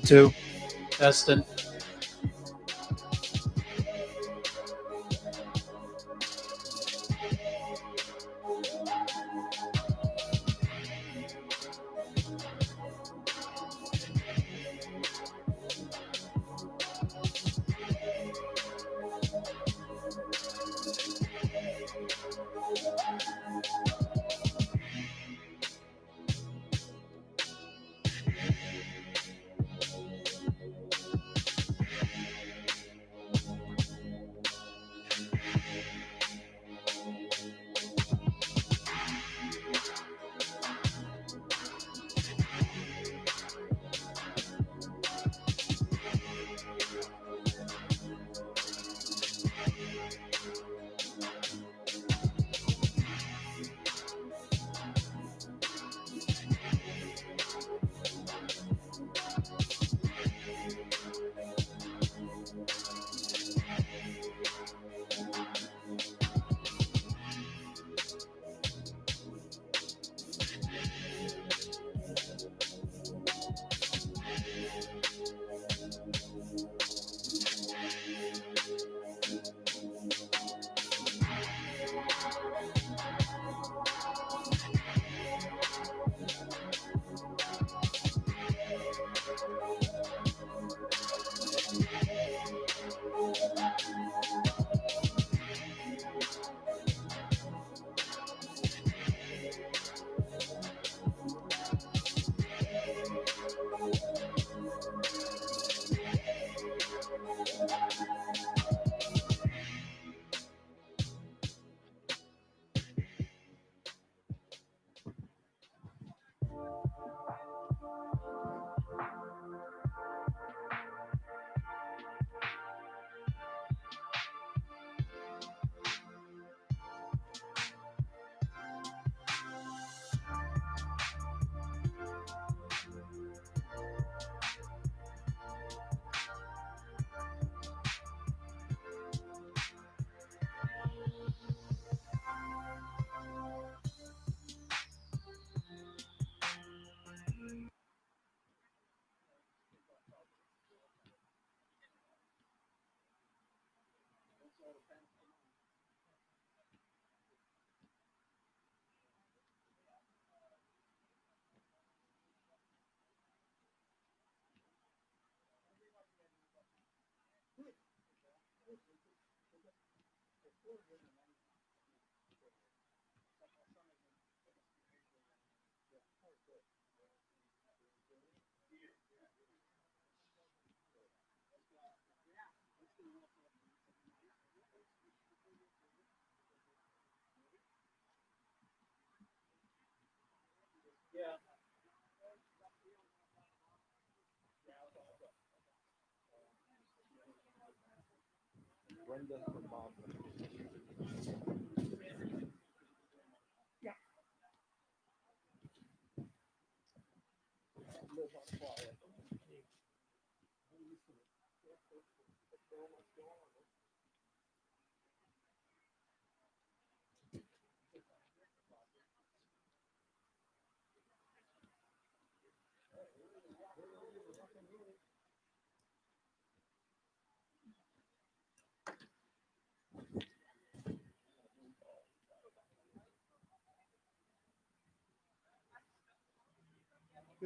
2. Testing.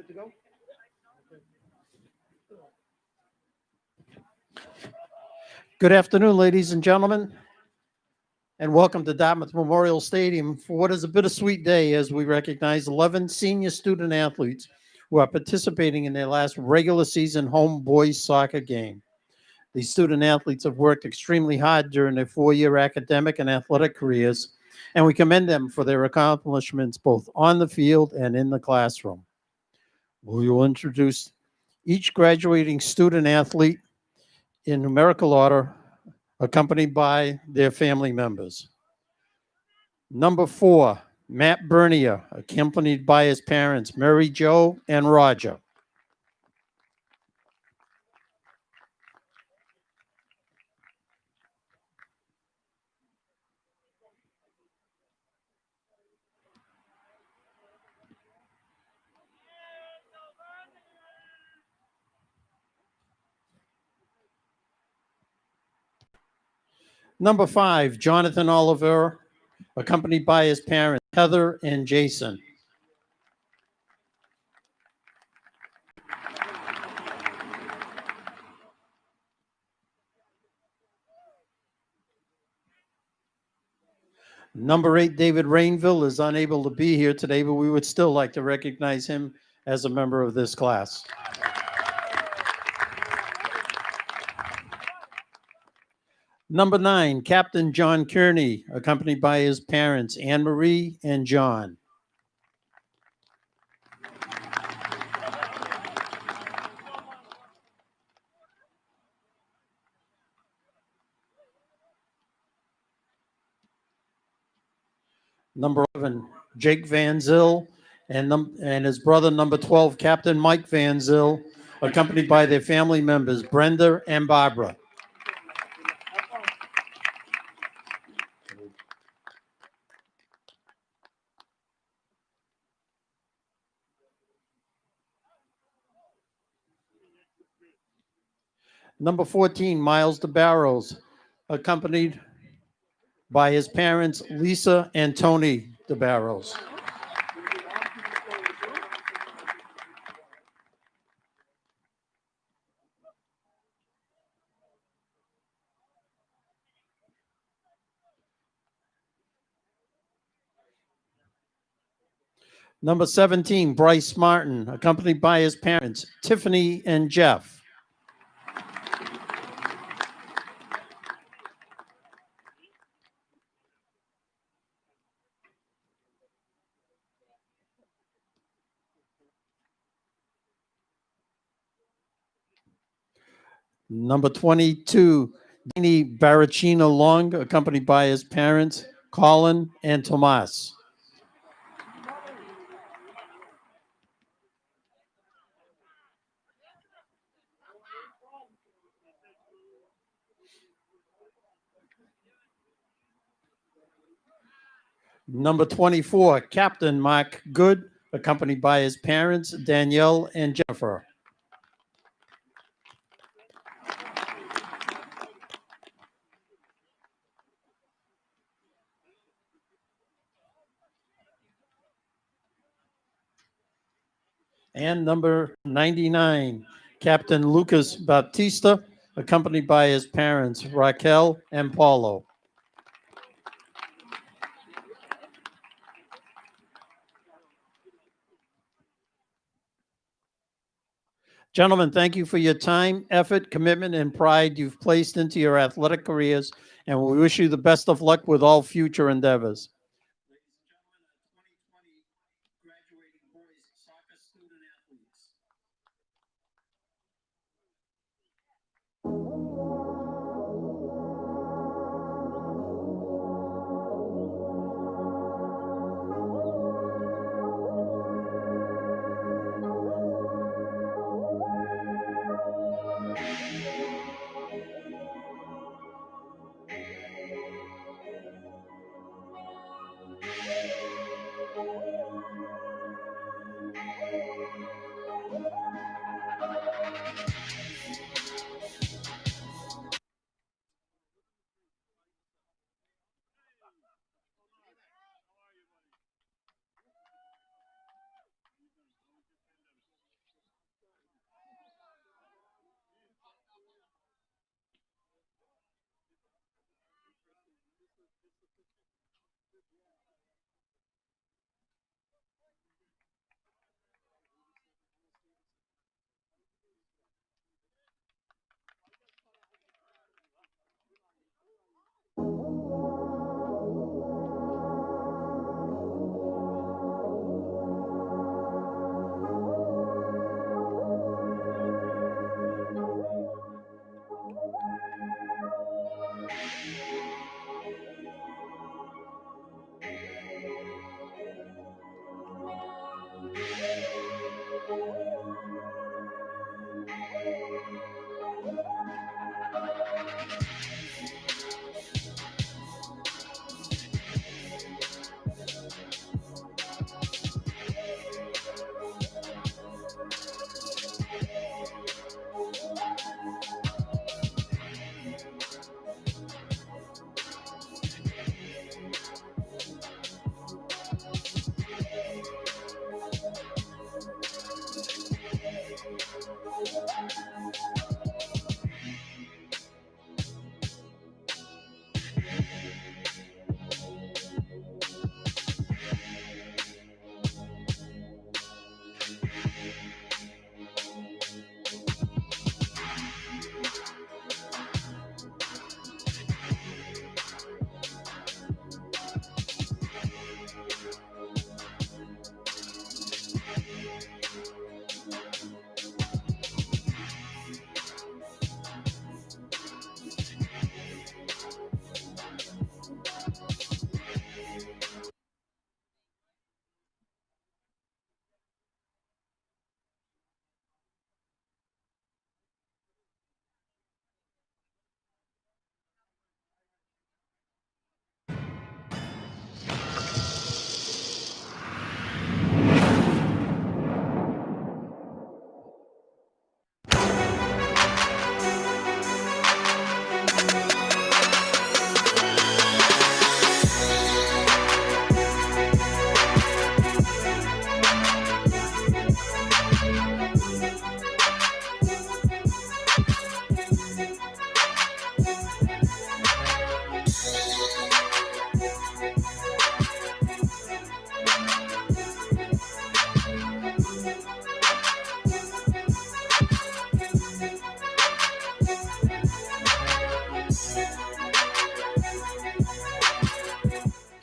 Good to go? Good afternoon, ladies and gentlemen, and welcome to Dartmouth Memorial Stadium for what is a bittersweet day as we recognize 11 senior student athletes who are participating in their last regular season home boys soccer game. These student athletes have worked extremely hard during their 4-year academic and athletic careers, and we commend them for their accomplishments both on the field and in the classroom. We will introduce each graduating student athlete in numerical order, accompanied by their family members. Number 4, Matt Bernier, accompanied by his parents, Mary Jo and Roger. Number 5, Jonathan Oliver, accompanied by his parents, Heather and Jason. Number 8, David Rainville, is unable to be here today, but we would still like to recognize him as a member of this class. Number 9, Captain John Kearney, accompanied by his parents, Anne Marie and John. Number 11, Jake Van Zyl, and his brother, number 12, Captain Mike Van Zyl, accompanied by their family members, Brenda and Barbara. Number 14, Miles DeBarros, accompanied by his parents, Lisa and Tony DeBarros. Number 17, Bryce Martin, accompanied by his parents, Tiffany and Jeff. Number 22, Danny Baracchino Long, accompanied by his parents, Colin and Tomas. Number 24, Captain Mark Good, accompanied by his parents, Danielle and Jennifer. And number 99, Captain Lucas Bautista, accompanied by his parents, Raquel and Paulo. Gentlemen, thank you for your time, effort, commitment, and pride you've placed into your athletic careers, and we wish you the best of luck with all future endeavors. Graduating boys soccer student athletes.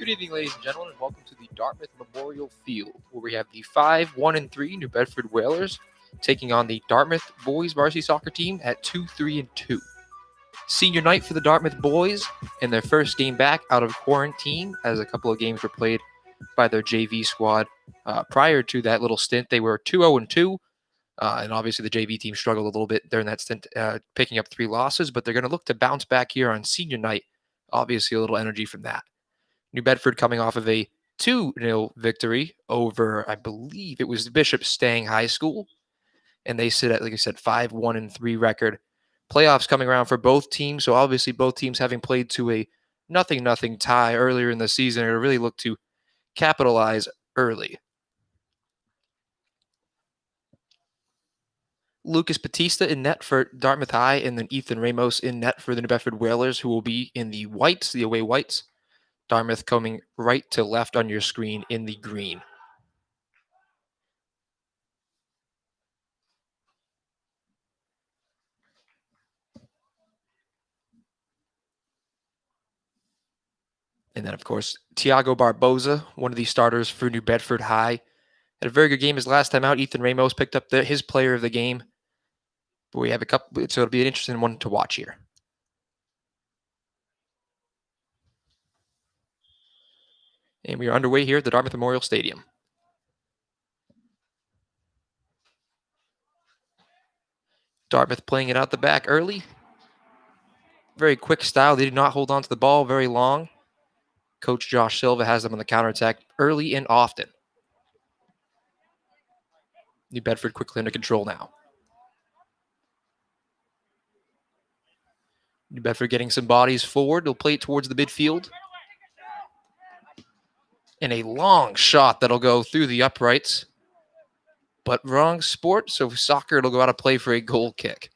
Good evening, ladies and gentlemen, and welcome to the Dartmouth Memorial Field, where we have the 5-1-3 New Bedford Whalers taking on the Dartmouth boys varsity soccer team at 2-3-2. Senior night for the Dartmouth boys and their first game back out of quarantine, as a couple of games were played by their JV squad. Prior to that little stint, they were 2-0-2, and obviously the JV team struggled a little bit during that stint, picking up 3 losses, but they're going to look to bounce back here on senior night. Obviously a little energy from that. New Bedford coming off of a 2-0 victory over, I believe it was Bishop Stang High School. And they sit at, like I said, 5-1-3 record. Playoffs coming around for both teams. So obviously both teams having played to a 0-0 tie earlier in the season are to really look to capitalize early. Lucas Batista in net for Dartmouth High, and then Ethan Ramos in net for the New Bedford Whalers, who will be in the whites, the away whites. Dartmouth coming right to left on your screen in the green. And then, of course, Tiago Barboza, one of the starters for New Bedford High. Had a very good game his last time out. Ethan Ramos picked up his player of the game. But we have a couple, so it'll be an interesting one to watch here. And we are underway here at the Dartmouth Memorial Stadium. Dartmouth playing it out the back early. Very quick style. They did not hold on to the ball very long. Coach Josh Silva has them on the counterattack early and often. New Bedford quickly under control now. New Bedford getting some bodies forward. They'll play it towards the midfield. And a long shot that'll go through the uprights. But wrong sport, so soccer, it'll go out of play for a goal kick.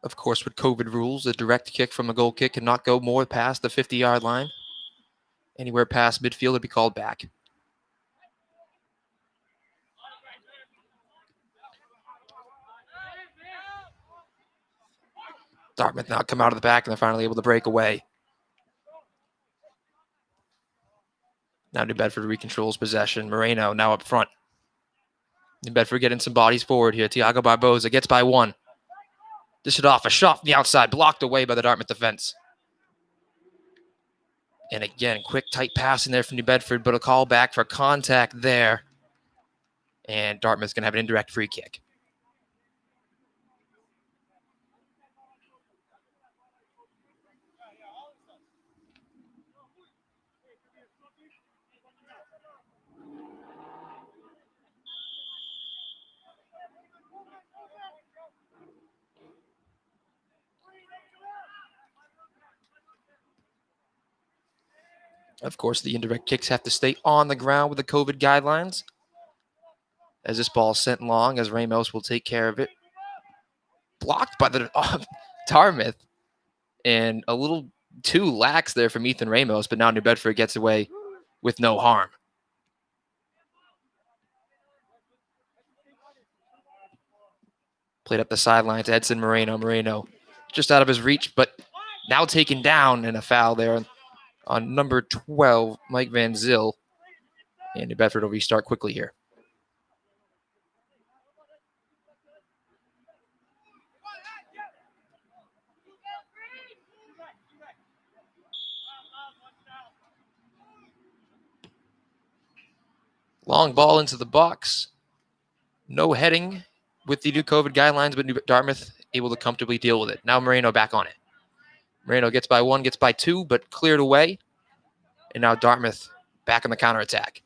Of course, with COVID rules, a direct kick from a goal kick cannot go more past the 50-yard line. Anywhere past midfield, it'll be called back. Dartmouth now come out of the back, and they're finally able to break away. Now New Bedford recontrols possession. Moreno now up front. New Bedford getting some bodies forward here. Tiago Barboza gets by one. Dish it off. A shot from the outside, blocked away by the Dartmouth defense. And again, quick, tight pass in there from New Bedford, but a call back for contact there. And Dartmouth's going to have an indirect free kick. Of course, the indirect kicks have to stay on the ground with the COVID guidelines. As this ball is sent long, as Ramos will take care of it. Blocked by the Dartmouth. And a little too lax there from Ethan Ramos, but now New Bedford gets away with no harm. Played up the sideline to Edson Moreno. Moreno just out of his reach, but now taken down, and a foul there on number 12, Mike Van Zyl. And New Bedford will restart quickly here. Long ball into the box. No heading with the new COVID guidelines, but Dartmouth able to comfortably deal with it. Now Moreno back on it. Moreno gets by one, gets by two, but cleared away. And now Dartmouth back on the counterattack.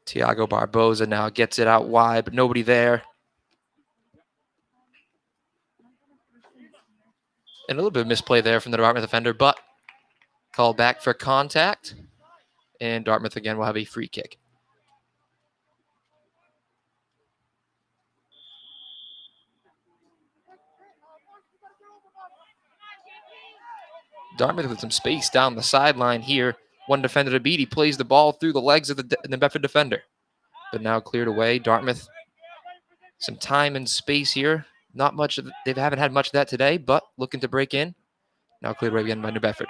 Tiago Barboza now gets it out wide, but nobody there. And a little bit of misplay there from the Dartmouth defender, but called back for contact. And Dartmouth again will have a free kick. Dartmouth with some space down the sideline here. One defender to beat. He plays the ball through the legs of the Bedford defender. But now cleared away. Dartmouth, some time and space here. Not much. They haven't had much of that today, but looking to break in. Now cleared away again by New Bedford.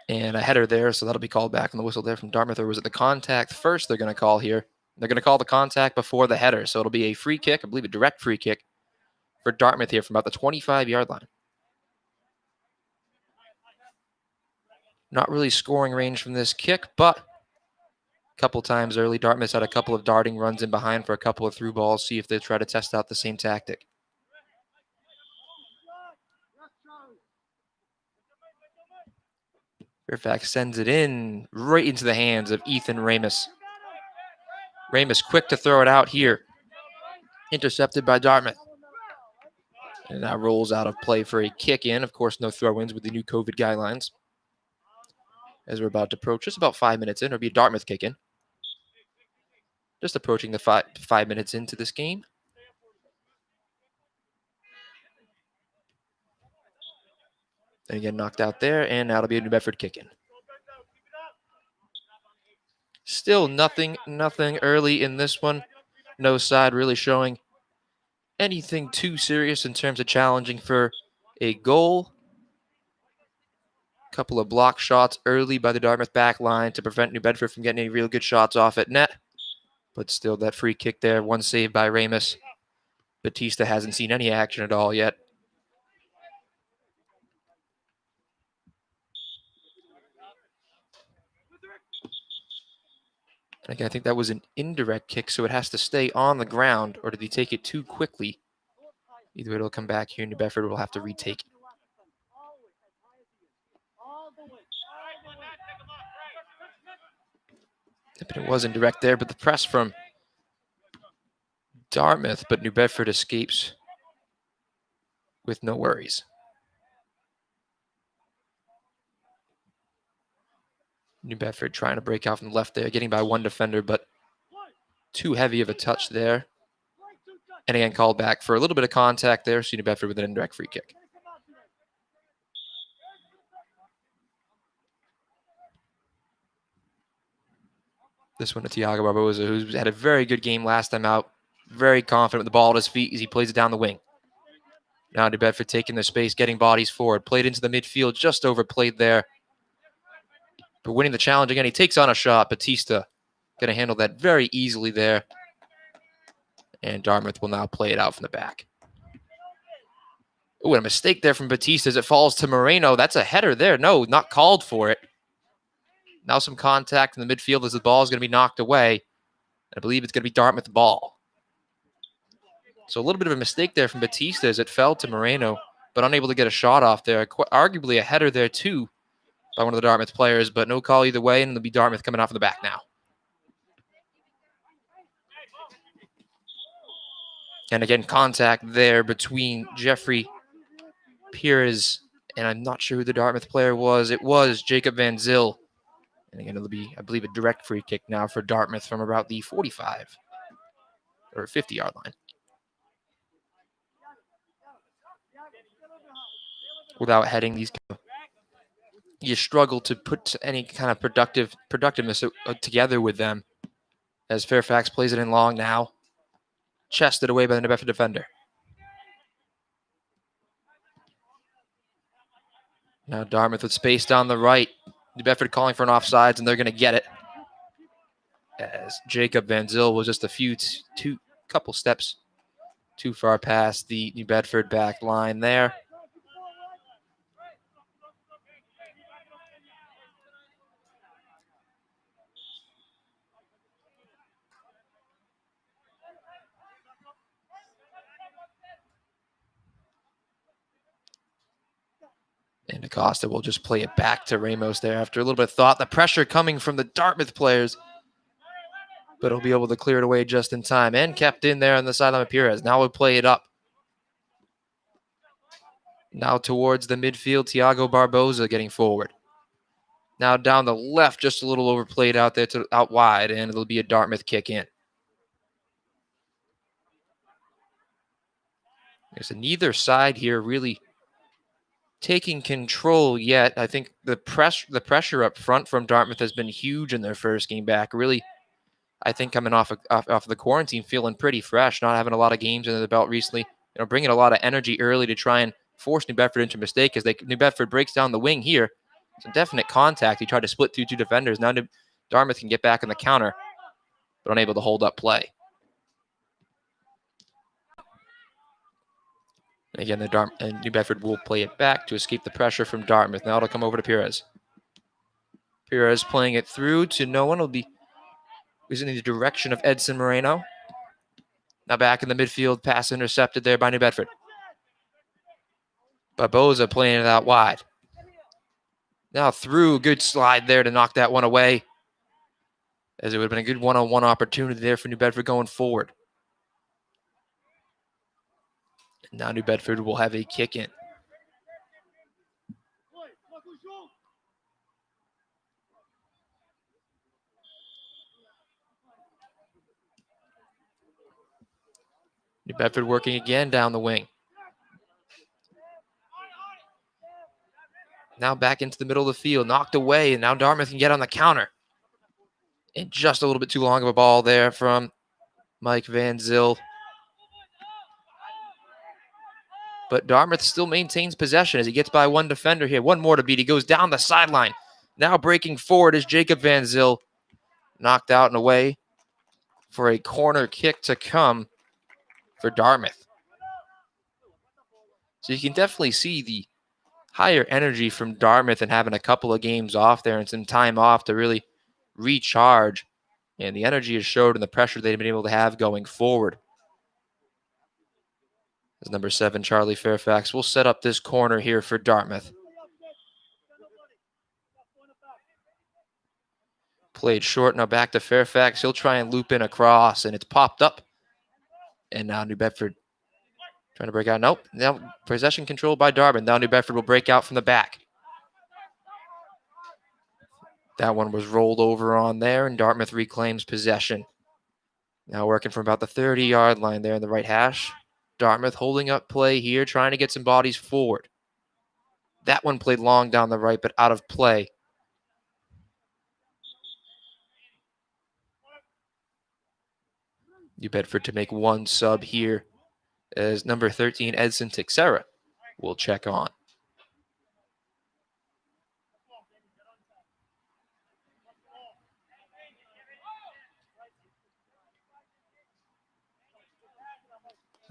And a header there, so that'll be called back on the whistle there from Dartmouth. Or was it the contact first they're going to call here? They're going to call the contact before the header, so it'll be a free kick, I believe a direct free kick for Dartmouth here from about the 25-yard line. Not really scoring range from this kick, but a couple times early, Dartmouth had a couple of darting runs in behind for a couple of through balls, see if they try to test out the same tactic. Fairfax sends it in right into the hands of Ethan Ramus. Ramus quick to throw it out here. Intercepted by Dartmouth. And now rolls out of play for a kick in. Of course, no throw-ins with the new COVID guidelines. As we're about to approach just about 5 minutes in, it'll be a Dartmouth kick in. Just approaching the 5 minutes into this game. And again, knocked out there, and now it'll be a New Bedford kick in. Still nothing early in this one. No side really showing anything too serious in terms of challenging for a goal. Couple of block shots early by the Dartmouth back line to prevent New Bedford from getting any real good shots off at net. But still that free kick there, one save by Ramus. Batista hasn't seen any action at all yet. And again, I think that was an indirect kick, so it has to stay on the ground, or did he take it too quickly? Either way, it'll come back here. New Bedford will have to retake it. But it wasn't direct there, but the press from Dartmouth, but New Bedford escapes with no worries. New Bedford trying to break out from the left there, getting by one defender, but too heavy of a touch there. And again, called back for a little bit of contact there, so New Bedford with an indirect free kick. This one to Tiago Barboza, who's had a very good game last time out. Very confident with the ball at his feet as he plays it down the wing. Now New Bedford taking their space, getting bodies forward. Played into the midfield, just overplayed there. But winning the challenge again, he takes on a shot. Batista going to handle that very easily there. And Dartmouth will now play it out from the back. Oh, and a mistake there from Batista as it falls to Moreno. That's a header there. No, not called for it. Now some contact in the midfield as the ball is going to be knocked away. I believe it's going to be Dartmouth ball. So a little bit of a mistake there from Batista as it fell to Moreno, but unable to get a shot off there. Arguably a header there too by one of the Dartmouth players, but no call either way, and it'll be Dartmouth coming off of the back now. And again, contact there between Jeffrey Pires, and I'm not sure who the Dartmouth player was. It was Jacob Van Zyl. And again, it'll be, I believe, a direct free kick now for Dartmouth from about the 45 or 50-yard line. Without heading, you struggle to put any kind of productiveness together with them. As Fairfax plays it in long now, chested away by the New Bedford defender. Now Dartmouth with space down the right. New Bedford calling for an offsides, and they're going to get it. As Jacob Van Zyl was just a couple steps too far past the New Bedford back line there. And Acosta will just play it back to Ramos there after a little bit of thought. The pressure coming from the Dartmouth players. But he'll be able to clear it away just in time. And kept in there on the sideline of Pires. Now we'll play it up. Now towards the midfield, Tiago Barboza getting forward. Now down the left, just a little overplayed out there out wide. And it'll be a Dartmouth kick in. There's neither side here really taking control yet. I think the pressure up front from Dartmouth has been huge in their first game back. Really, I think coming off of the quarantine, feeling pretty fresh, not having a lot of games under the belt recently. Bringing a lot of energy early to try and force New Bedford into a mistake as New Bedford breaks down the wing here. Some definite contact. He tried to split through two defenders. Now Dartmouth can get back in the counter, but unable to hold up play. And again, New Bedford will play it back to escape the pressure from Dartmouth. Now it'll come over to Perez. Perez playing it through to no one. He's in the direction of Edson Moreno. Now back in the midfield, pass intercepted there by New Bedford. Barboza playing it out wide. Now through, good slide there to knock that one away, as it would have been a good one-on-one opportunity there for New Bedford going forward. And now New Bedford will have a kick in. New Bedford working again down the wing. Now back into the middle of the field, knocked away, and now Dartmouth can get on the counter. And just a little bit too long of a ball there from Mike Van Zyl. But Dartmouth still maintains possession as he gets by one defender here. One more to beat. He goes down the sideline. Now breaking forward is Jacob Van Zyl. Knocked out and away for a corner kick to come for Dartmouth. So you can definitely see the higher energy from Dartmouth and having a couple of games off there and some time off to really recharge. And the energy is showed in the pressure they've been able to have going forward. As number 7, Charlie Fairfax, will set up this corner here for Dartmouth. Played short, now back to Fairfax. He'll try and loop in across, and it's popped up. And now New Bedford trying to break out. Nope. Now possession controlled by Dartmouth. Now New Bedford will break out from the back. That one was rolled over on there, and Dartmouth reclaims possession. Now working from about the 30-yard line there in the right hash. Dartmouth holding up play here, trying to get some bodies forward. That one played long down the right, but out of play. New Bedford to make one sub here, as number 13, Edson Teixeira, will check on.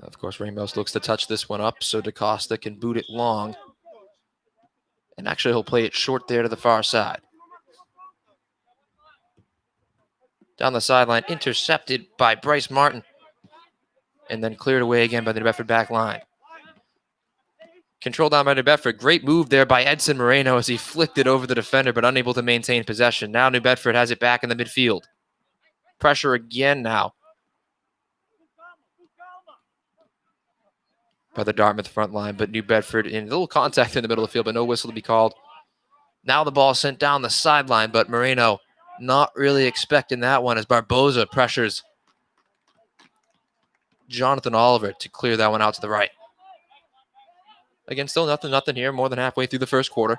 Of course, Ramos looks to touch this one up, so DaCosta can boot it long. And actually, he'll play it short there to the far side. Down the sideline, intercepted by Bryce Martin. And then cleared away again by the New Bedford back line. Controlled down by New Bedford. Great move there by Edson Moreno as he flicked it over the defender, but unable to maintain possession. Now New Bedford has it back in the midfield. Pressure again now by the Dartmouth front line, but New Bedford in a little contact in the middle of the field, but no whistle to be called. Now the ball sent down the sideline, but Moreno not really expecting that one as Barboza pressures Jonathan Oliver to clear that one out to the right. Again, still nothing here, more than halfway through the first quarter.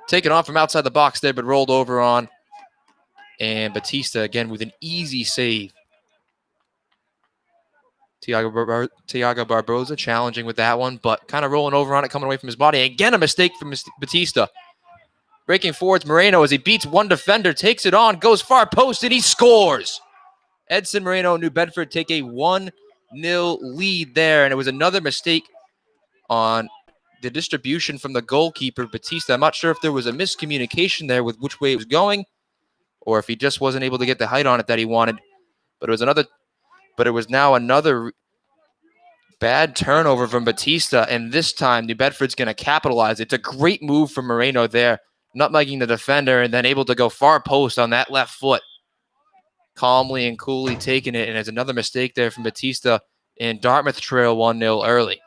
Taken on from outside the box there, but rolled over on. And Batista again with an easy save. Tiago Barboza challenging with that one, but kind of rolling over on it, coming away from his body. Again, a mistake from Batista. Breaking forwards Moreno as he beats one defender, takes it on, goes far post, and he scores. Edson Moreno, New Bedford take a 1-0 lead there, and it was another mistake on the distribution from the goalkeeper, Batista. I'm not sure if there was a miscommunication there with which way it was going, or if he just wasn't able to get the height on it that he wanted. But it was now another bad turnover from Batista, and this time New Bedford's going to capitalize. It's a great move from Moreno there, nutmegging the defender and then able to go far post on that left foot. Calmly and coolly taking it, and there's another mistake there from Batista, and Dartmouth trail 1-0 early.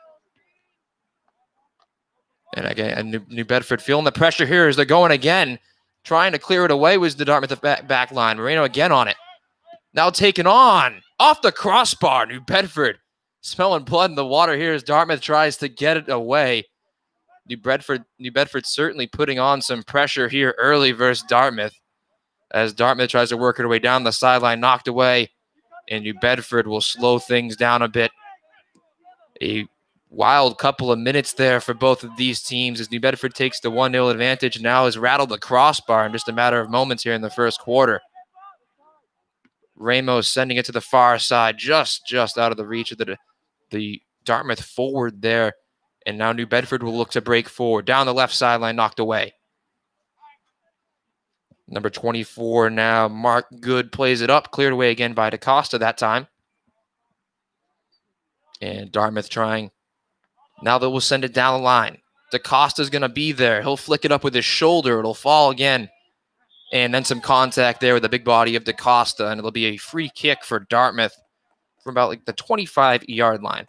And again, New Bedford feeling the pressure here as they're going again. Trying to clear it away was the Dartmouth back line. Moreno again on it. Now taken on. Off the crossbar, New Bedford smelling blood in the water here as Dartmouth tries to get it away. New Bedford certainly putting on some pressure here early versus Dartmouth as Dartmouth tries to work her way down the sideline, knocked away, and New Bedford will slow things down a bit. A wild couple of minutes there for both of these teams as New Bedford takes the 1-0 advantage and now has rattled the crossbar in just a matter of moments here in the first quarter. Ramos sending it to the far side, just out of the reach of the Dartmouth forward there. And now New Bedford will look to break forward. Down the left sideline, knocked away. Number 24 now, Mark Good plays it up. Cleared away again by DaCosta that time. And Dartmouth trying. Now they will send it down the line. DaCosta's going to be there. He'll flick it up with his shoulder. It'll fall again. And then some contact there with the big body of DaCosta. And it'll be a free kick for Dartmouth from about like the 25-yard line.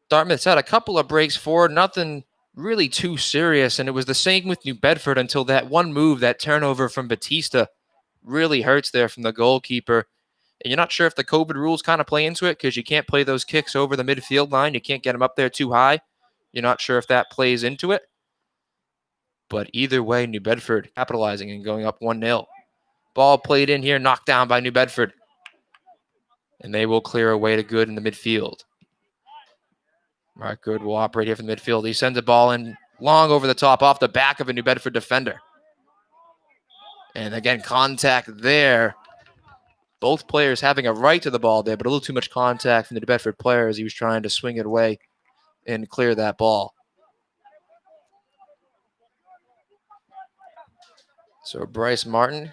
Dartmouth's had a couple of breaks forward. Nothing really too serious. And it was the same with New Bedford until that one move, that turnover from Batista, really hurts there from the goalkeeper. And you're not sure if the COVID rules kind of play into it because you can't play those kicks over the midfield line. You can't get them up there too high. You're not sure if that plays into it. But either way, New Bedford capitalizing and going up 1-0. Ball played in here, knocked down by New Bedford. And they will clear away to Good in the midfield. Mark Good will operate here from the midfield. He sends a ball in long over the top off the back of a New Bedford defender. And again, contact there. Both players having a right to the ball there, but a little too much contact from the New Bedford player as he was trying to swing it away and clear that ball. So Bryce Martin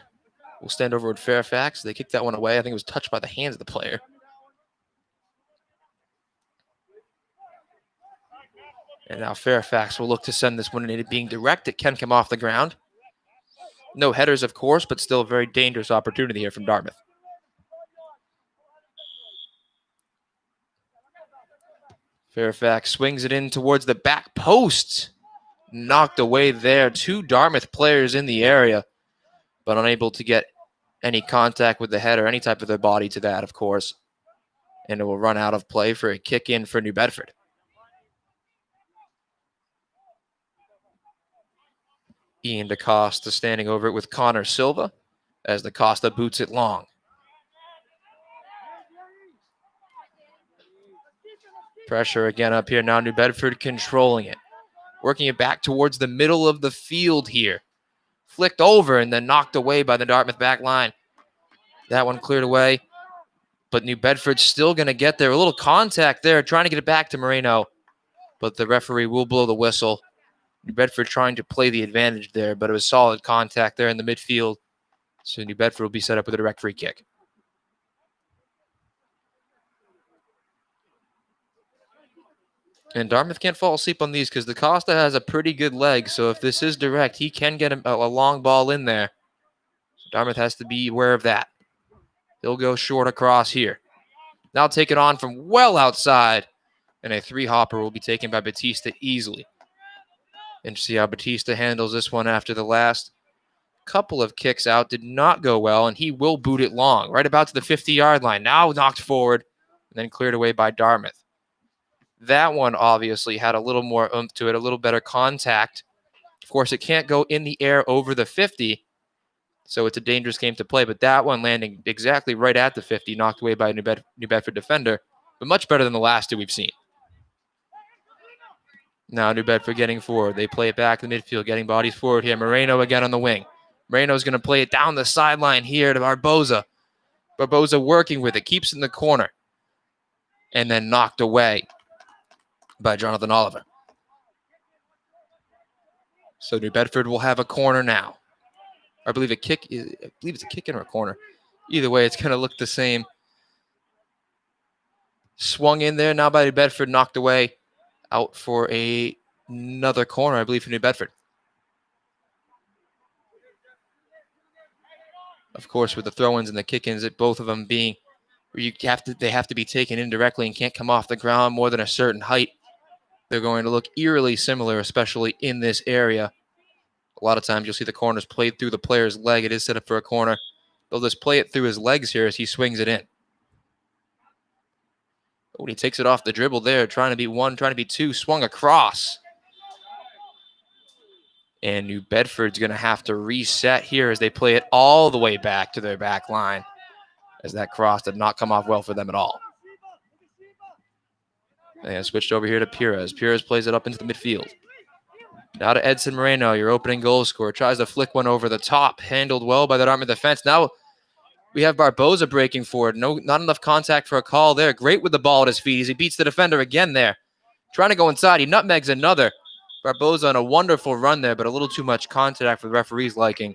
will stand over with Fairfax. They kicked that one away. I think it was touched by the hands of the player. And now Fairfax will look to send this one in. It being direct, it can come off the ground. No headers, of course, but still a very dangerous opportunity here from Dartmouth. Fairfax swings it in towards the back post. Knocked away there. Two Dartmouth players in the area, but unable to get any contact with the head or any type of their body to that, of course. And it will run out of play for a kick in for New Bedford. Ian DaCosta standing over it with Connor Silva as DaCosta boots it long. Pressure again up here. Now New Bedford controlling it. Working it back towards the middle of the field here. Flicked over and then knocked away by the Dartmouth back line. That one cleared away. But New Bedford's still going to get there. A little contact there, trying to get it back to Moreno. But the referee will blow the whistle. New Bedford trying to play the advantage there, but it was solid contact there in the midfield. So New Bedford will be set up with a direct free kick. And Dartmouth can't fall asleep on these because DaCosta has a pretty good leg. So if this is direct, he can get a long ball in there. So Dartmouth has to be aware of that. He'll go short across here. Now take it on from well outside. And a three-hopper will be taken by Batista easily. And see how Batista handles this one after the last couple of kicks out. Did not go well, and he will boot it long. Right about to the 50-yard line. Now knocked forward and then cleared away by Dartmouth. That one obviously had a little more oomph to it, a little better contact. Of course, it can't go in the air over the 50, so it's a dangerous game to play. But that one landing exactly right at the 50, knocked away by a New Bedford defender, but much better than the last two we've seen. Now New Bedford getting forward. They play it back to the midfield, getting bodies forward here. Moreno again on the wing. Moreno's going to play it down the sideline here to Barboza. Barboza working with it, keeps it in the corner, and then knocked away by Jonathan Oliver. So New Bedford will have a corner now. I believe it's a kick in or a corner. Either way, it's going to look the same. Swung in there now by New Bedford, knocked away. Out for another corner, I believe, for New Bedford. Of course, with the throw-ins and the kick-ins, both of them being where they have to be taken indirectly and can't come off the ground more than a certain height. They're going to look eerily similar, especially in this area. A lot of times you'll see the corners played through the player's leg. It is set up for a corner. They'll just play it through his legs here as he swings it in. Oh, and he takes it off the dribble there, trying to be one, trying to be two, swung across. And New Bedford's going to have to reset here as they play it all the way back to their back line, as that cross did not come off well for them at all. And switched over here to Pires. Pires plays it up into the midfield. Now to Edson Moreno, your opening goal scorer. Tries to flick one over the top. Handled well by the Dartmouth defense. Now we have Barboza breaking forward. Not enough contact for a call there. Great with the ball at his feet as he beats the defender again there. Trying to go inside. He nutmegs another. Barboza on a wonderful run there, but a little too much contact for the referee's liking.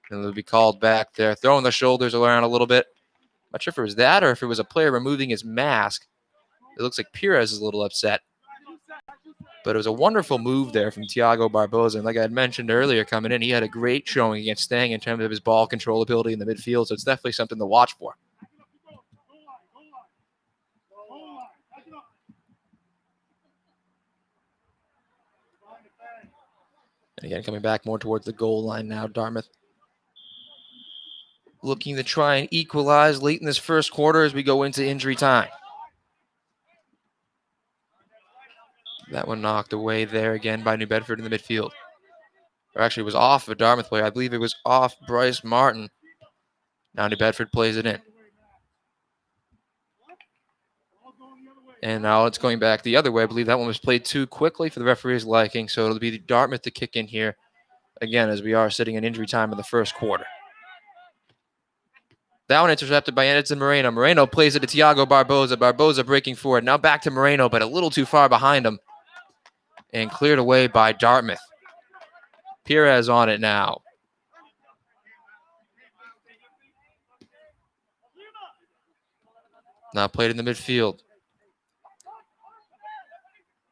And it'll be called back there. Throwing the shoulders around a little bit. Not sure if it was that or if it was a player removing his mask. It looks like Pires is a little upset. But it was a wonderful move there from Thiago Barboza. And like I had mentioned earlier coming in, he had a great showing against Stang in terms of his ball control ability in the midfield. So it's definitely something to watch for. And again, coming back more towards the goal line now, Dartmouth looking to try and equalize late in this first quarter as we go into injury time. That one knocked away there again by New Bedford in the midfield. Or actually, it was off a Dartmouth player. I believe it was off Bryce Martin. Now New Bedford plays it in. And now it's going back the other way. I believe that one was played too quickly for the referee's liking. So it'll be Dartmouth to kick in here again as we are sitting in injury time in the first quarter. That one intercepted by Edson Moreno. Moreno plays it to Thiago Barboza. Barboza breaking forward. Now back to Moreno, but a little too far behind him. And cleared away by Dartmouth. Pires on it now. Now played in the midfield.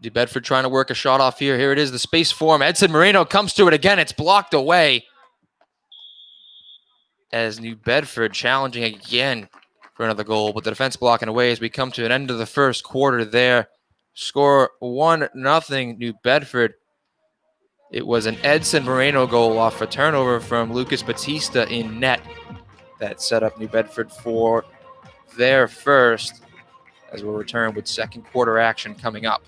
New Bedford trying to work a shot off here. Here it is, the space for him. Edson Moreno comes to it again. It's blocked away. As New Bedford challenging again for another goal, but the defense blocking away as we come to an end of the first quarter there. Score 1-0 New Bedford. It was an Edson Moreno goal off a turnover from Lucas Batista in net that set up New Bedford for their first, as we'll return with second quarter action coming up.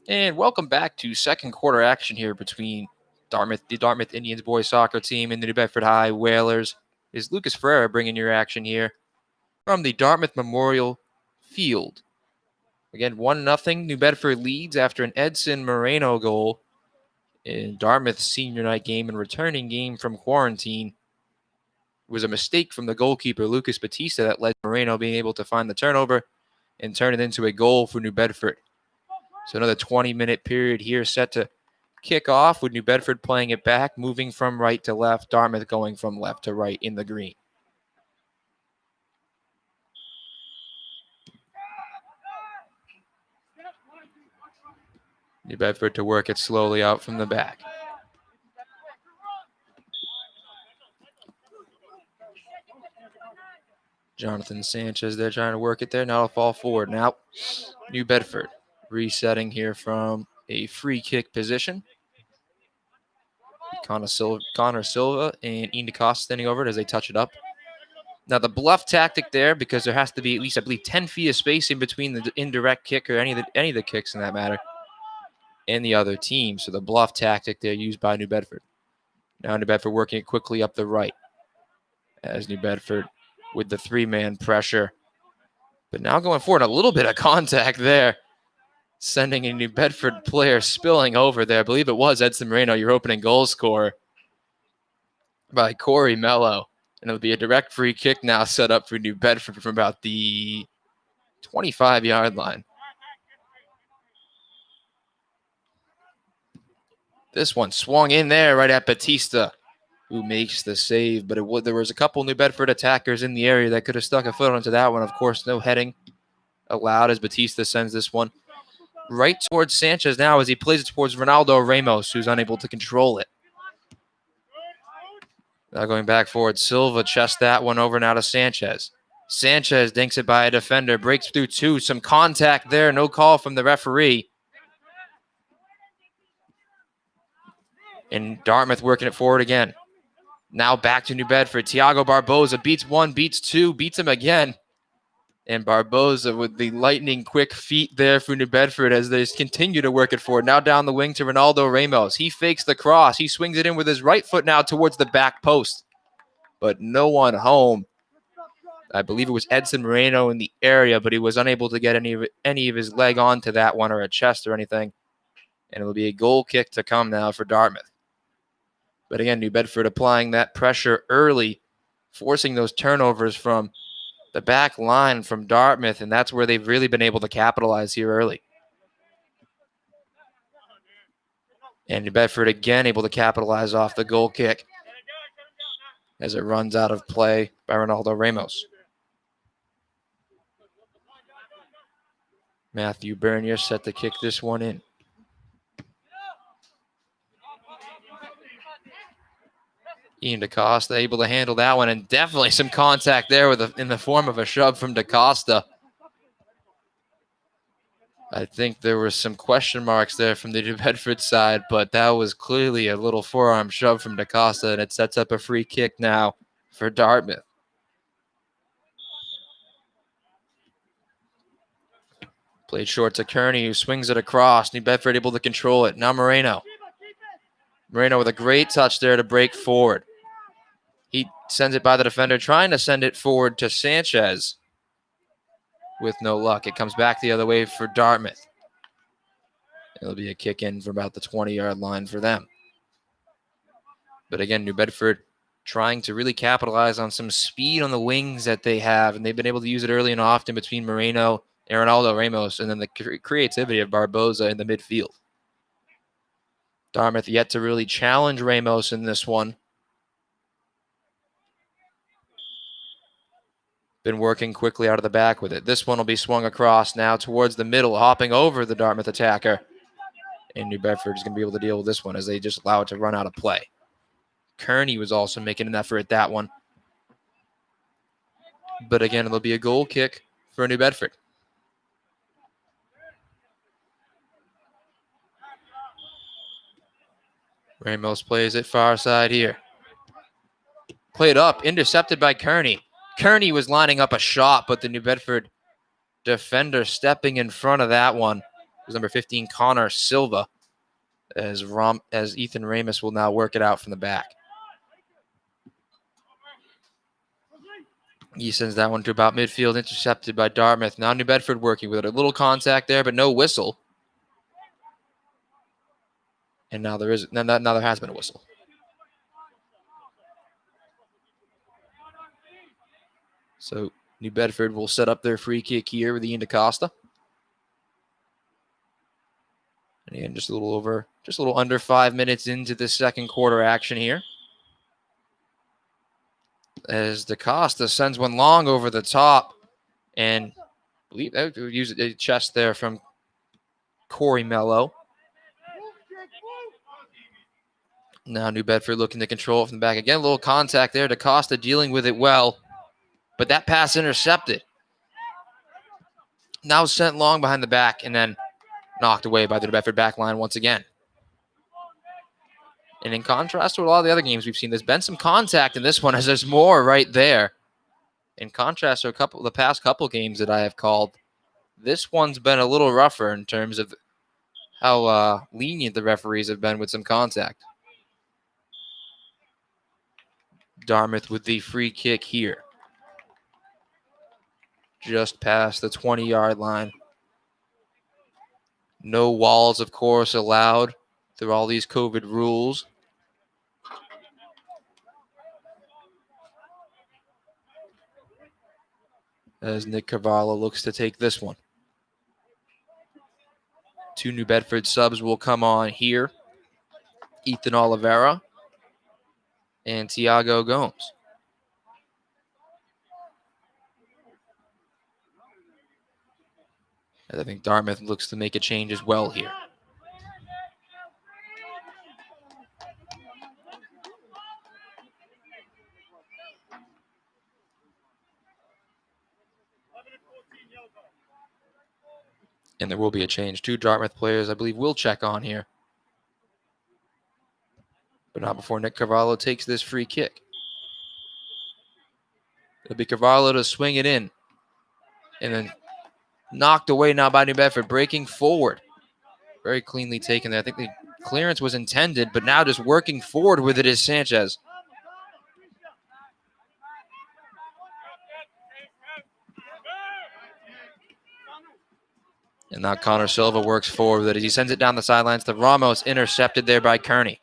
And welcome back to second quarter action here between the Dartmouth Indians boys soccer team and the New Bedford High Whalers. Is Lucas Ferreira bringing your action here from the Dartmouth Memorial Field. Again, 1-0 New Bedford leads after an Edson Moreno goal in Dartmouth's senior night game and returning game from quarantine. It was a mistake from the goalkeeper, Lucas Batista, that led Moreno being able to find the turnover and turn it into a goal for New Bedford. So another 20-minute period here set to kick off with New Bedford playing it back, moving from right to left, Dartmouth going from left to right in the green. New Bedford to work it slowly out from the back. Jonathan Sanchez, they're trying to work it there. Now it'll fall forward. Now New Bedford resetting here from a free kick position. Connor Silva and Ian DeCosta standing over it as they touch it up. Now the bluff tactic there, because there has to be at least, I believe, 10 feet of space in between the indirect kick or any of the kicks in that matter and the other team. So the bluff tactic there used by New Bedford. Now New Bedford working it quickly up the right as New Bedford with the three-man pressure. But now going forward, a little bit of contact there, sending a New Bedford player spilling over there. I believe it was Edson Moreno, your opening goal scorer, by Corey Mello. And it'll be a direct free kick now set up for New Bedford from about the 25-yard line. This one swung in there right at Batista, who makes the save. But there was a couple New Bedford attackers in the area that could have stuck a foot onto that one. Of course, no heading allowed as Batista sends this one right towards Sanchez now as he plays it towards Ronaldo Ramos, who's unable to control it. Now going back forward, Silva chests that one over now to Sanchez. Sanchez dinks it by a defender, breaks through two, some contact there, no call from the referee. And Dartmouth working it forward again. Now back to New Bedford. Thiago Barboza beats one, beats two, beats him again. And Barboza with the lightning quick feet there for New Bedford as they continue to work it forward. Now down the wing to Ronaldo Ramos. He fakes the cross. He swings it in with his right foot now towards the back post. But no one home. I believe it was Edson Moreno in the area, but he was unable to get any of his leg onto that one or a chest or anything. And it will be a goal kick to come now for Dartmouth. But again, New Bedford applying that pressure early, forcing those turnovers from the back line from Dartmouth, and that's where they've really been able to capitalize here early. And New Bedford again able to capitalize off the goal kick as it runs out of play by Ronaldo Ramos. Matthew Bernier set to kick this one in. Ian DeCosta able to handle that one, and definitely some contact there in the form of a shove from DeCosta. I think there were some question marks there from the New Bedford side, but that was clearly a little forearm shove from DeCosta, and it sets up a free kick now for Dartmouth. Played short to Kearney, who swings it across. New Bedford able to control it. Now Moreno. Moreno with a great touch there to break forward. He sends it by the defender, trying to send it forward to Sanchez. With no luck. It comes back the other way for Dartmouth. It'll be a kick in for about the 20-yard line for them. But again, New Bedford trying to really capitalize on some speed on the wings that they have, and they've been able to use it early and often between Moreno and Ronaldo Ramos, and then the creativity of Barboza in the midfield. Dartmouth yet to really challenge Ramos in this one. Been working quickly out of the back with it. This one will be swung across now towards the middle, hopping over the Dartmouth attacker. And New Bedford is going to be able to deal with this one as they just allow it to run out of play. Kearney was also making an effort at that one. But again, it'll be a goal kick for New Bedford. Ramos plays it far side here. Played up, intercepted by Kearney. Kearney was lining up a shot, but the New Bedford defender stepping in front of that one was number 15, Connor Silva, as Ethan Ramos will now work it out from the back. He sends that one to about midfield, intercepted by Dartmouth. Now New Bedford working with it. A little contact there, but no whistle. And now there has been a whistle. So New Bedford will set up their free kick here with Ian DaCosta. And again, just a little under 5 minutes into the second quarter action here. As DaCosta sends one long over the top. And I believe that would use a chest there from Corey Mello. Now New Bedford looking to control it from the back. Again, a little contact there. DaCosta dealing with it well. But that pass intercepted. Now sent long behind the back and then knocked away by the New Bedford back line once again. And in contrast to a lot of the other games we've seen, there's been some contact in this one as there's more right there. In contrast to the past couple games that I have called, this one's been a little rougher in terms of how lenient the referees have been with some contact. Dartmouth with the free kick here. Just past the 20-yard line. No walls, of course, allowed through all these COVID rules. As Nick Carvalho looks to take this one. 2 New Bedford subs will come on here. Ethan Oliveira and Tiago Gomes. And I think Dartmouth looks to make a change as well here. And there will be a change. 2 Dartmouth players, I believe, will check on here. But not before Nick Carvalho takes this free kick. It'll be Carvalho to swing it in. And then knocked away now by New Bedford, breaking forward. Very cleanly taken there. I think the clearance was intended, but now just working forward with it is Sanchez. And now Connor Silva works forward with it as he sends it down the sidelines to Ramos, intercepted there by Kearney.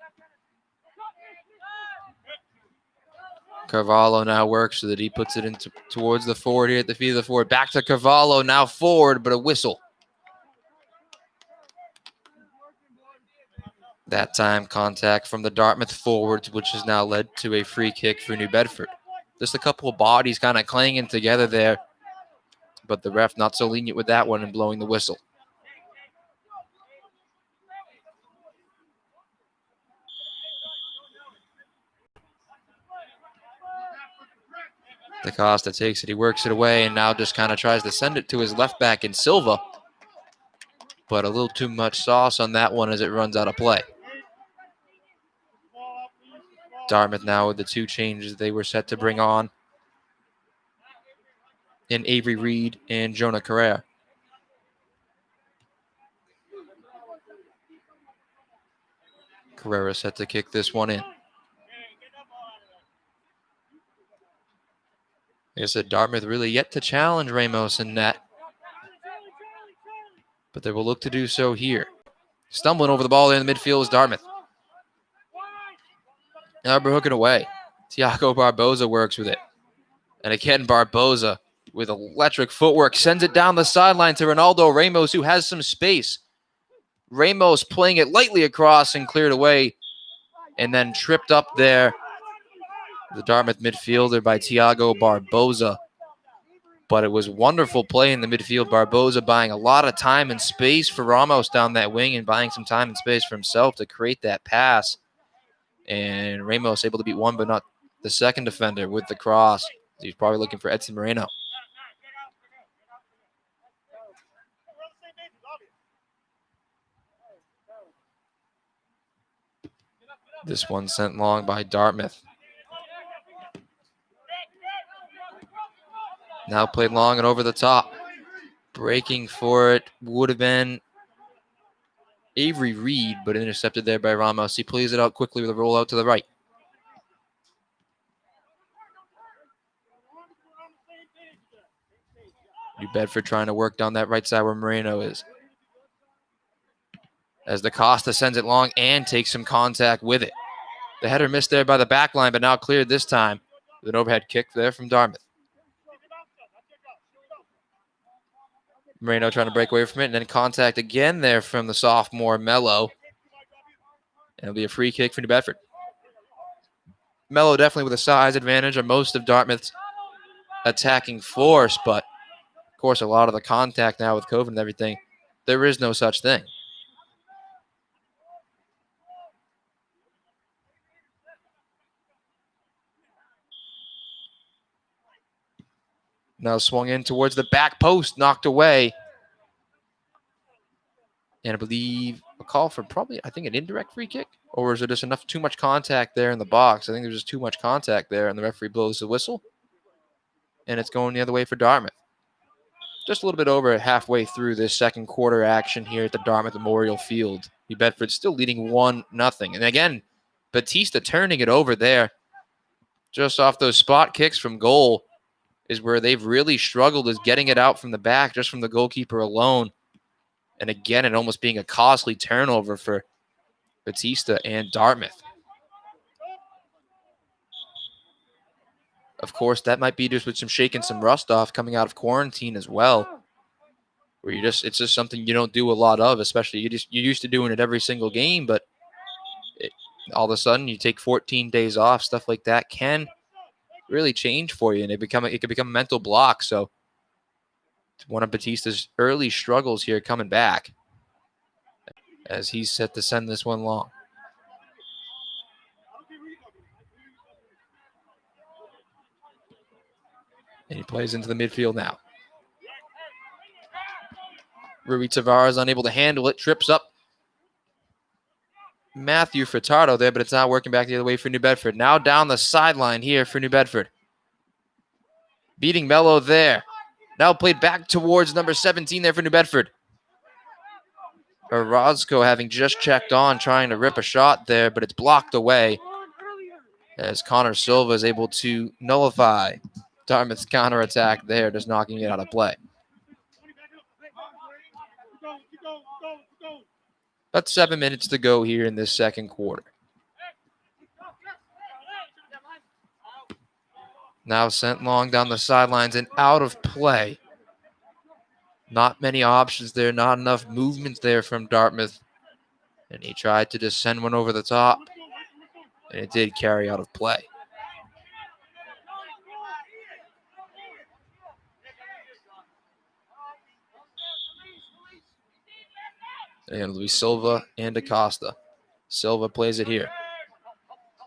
Carvalho now works so that he puts it into towards the forward here at the feet of the forward. Back to Carvalho, now forward, but a whistle. That time contact from the Dartmouth forwards, which has now led to a free kick for New Bedford. Just a couple of bodies kind of clanging together there, but the ref not so lenient with that one and blowing the whistle. DaCosta takes it, he works it away, and now just kind of tries to send it to his left back in Silva. But a little too much sauce on that one as it runs out of play. Dartmouth now with the 2 changes they were set to bring on in Avery Reed and Jonah Correa. Carrera set to kick this one in. Like I said, Dartmouth really yet to challenge Ramos in net. But they will look to do so here. Stumbling over the ball there in the midfield is Dartmouth. Now we're hooking away. Tiago Barboza works with it. And again, Barboza with electric footwork sends it down the sideline to Ronaldo Ramos, who has some space. Ramos playing it lightly across and cleared away. And then tripped up there. The Dartmouth midfielder by Tiago Barboza. But it was wonderful play in the midfield. Barboza buying a lot of time and space for Ramos down that wing and buying some time and space for himself to create that pass. And Ramos able to beat one but not the second defender with the cross. He's probably looking for Edson Moreno. This one sent long by Dartmouth. Now played long and over the top. Breaking for it would have been Avery Reed, but intercepted there by Ramos. He plays it out quickly with a rollout to the right. New Bedford trying to work down that right side where Moreno is. As DaCosta sends it long and takes some contact with it. The header missed there by the back line, but now cleared this time with an overhead kick there from Dartmouth. Moreno trying to break away from it, and then contact again there from the sophomore Mello. And it'll be a free kick for New Bedford. Mello definitely with a size advantage on most of Dartmouth's attacking force, but of course a lot of the contact now with COVID and everything, there is no such thing. Now swung in towards the back post, knocked away. And I believe a call for probably, I think, an indirect free kick? Or is there just too much contact there in the box? I think there's just too much contact there, and the referee blows the whistle. And it's going the other way for Dartmouth. Just a little bit over halfway through this second quarter action here at the Dartmouth Memorial Field. New Bedford still leading 1-0. And again, Batista turning it over there. Just off those spot kicks from goal is where they've really struggled, is getting it out from the back, just from the goalkeeper alone. And again, it almost being a costly turnover for Batista and Dartmouth. Of course, that might be just with some shaking some rust off coming out of quarantine as well. Where it's just something you don't do a lot of, especially you're used to doing it every single game, but all of a sudden you take 14 days off, stuff like that can really change for you, and it could become a mental block. So it's one of Batista's early struggles here coming back, as he's set to send this one long. And he plays into the midfield now. Rui Tavares unable to handle it, trips up Matthew Furtado there, but it's not working back the other way for New Bedford. Now down the sideline here for New Bedford. Beating Mello there. Now played back towards number 17 there for New Bedford. Orozco having just checked on, trying to rip a shot there, but it's blocked away as Connor Silva is able to nullify Dartmouth's counterattack there, just knocking it out of play. About 7 minutes to go here in this second quarter. Now sent long down the sidelines and out of play. Not many options there, not enough movement there from Dartmouth. And he tried to just send one over the top, and it did carry out of play. And Luis Silva and Acosta. Silva plays it here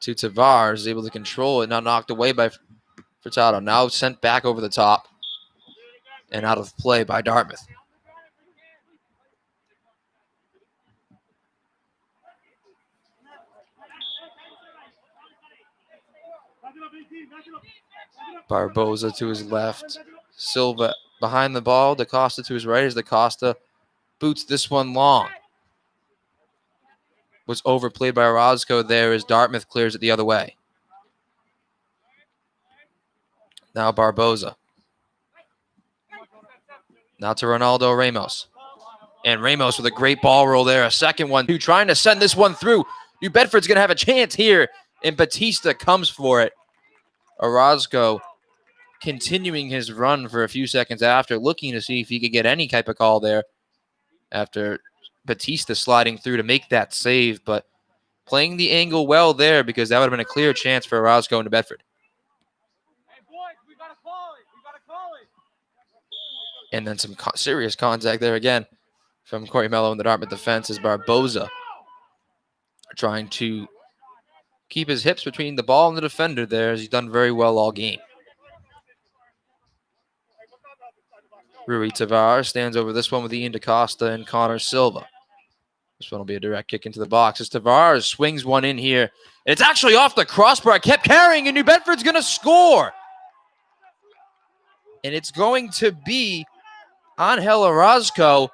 to Tavares, able to control it, now knocked away by Furtado. Now sent back over the top and out of play by Dartmouth. Barboza to his left. Silva behind the ball. DaCosta to his right as DaCosta boots this one long. Was overplayed by Orozco there as Dartmouth clears it the other way. Now Barboza. Now to Ronaldo Ramos. And Ramos with a great ball roll there. A second one, trying to send this one through. New Bedford's going to have a chance here. And Batista comes for it. Orozco continuing his run for a few seconds after, looking to see if he could get any type of call there after Batista sliding through to make that save, but playing the angle well there because that would have been a clear chance for Orozco into Bedford. And then some serious contact there again from Corey Mello in the Dartmouth defense as Barboza trying to keep his hips between the ball and the defender there, as he's done very well all game. Rui Tavares stands over this one with Ian DaCosta and Connor Silva. This one will be a direct kick into the box as Tavares swings one in here. And it's actually off the crossbar. It kept carrying, and New Bedford's going to score. And it's going to be Angel Orozco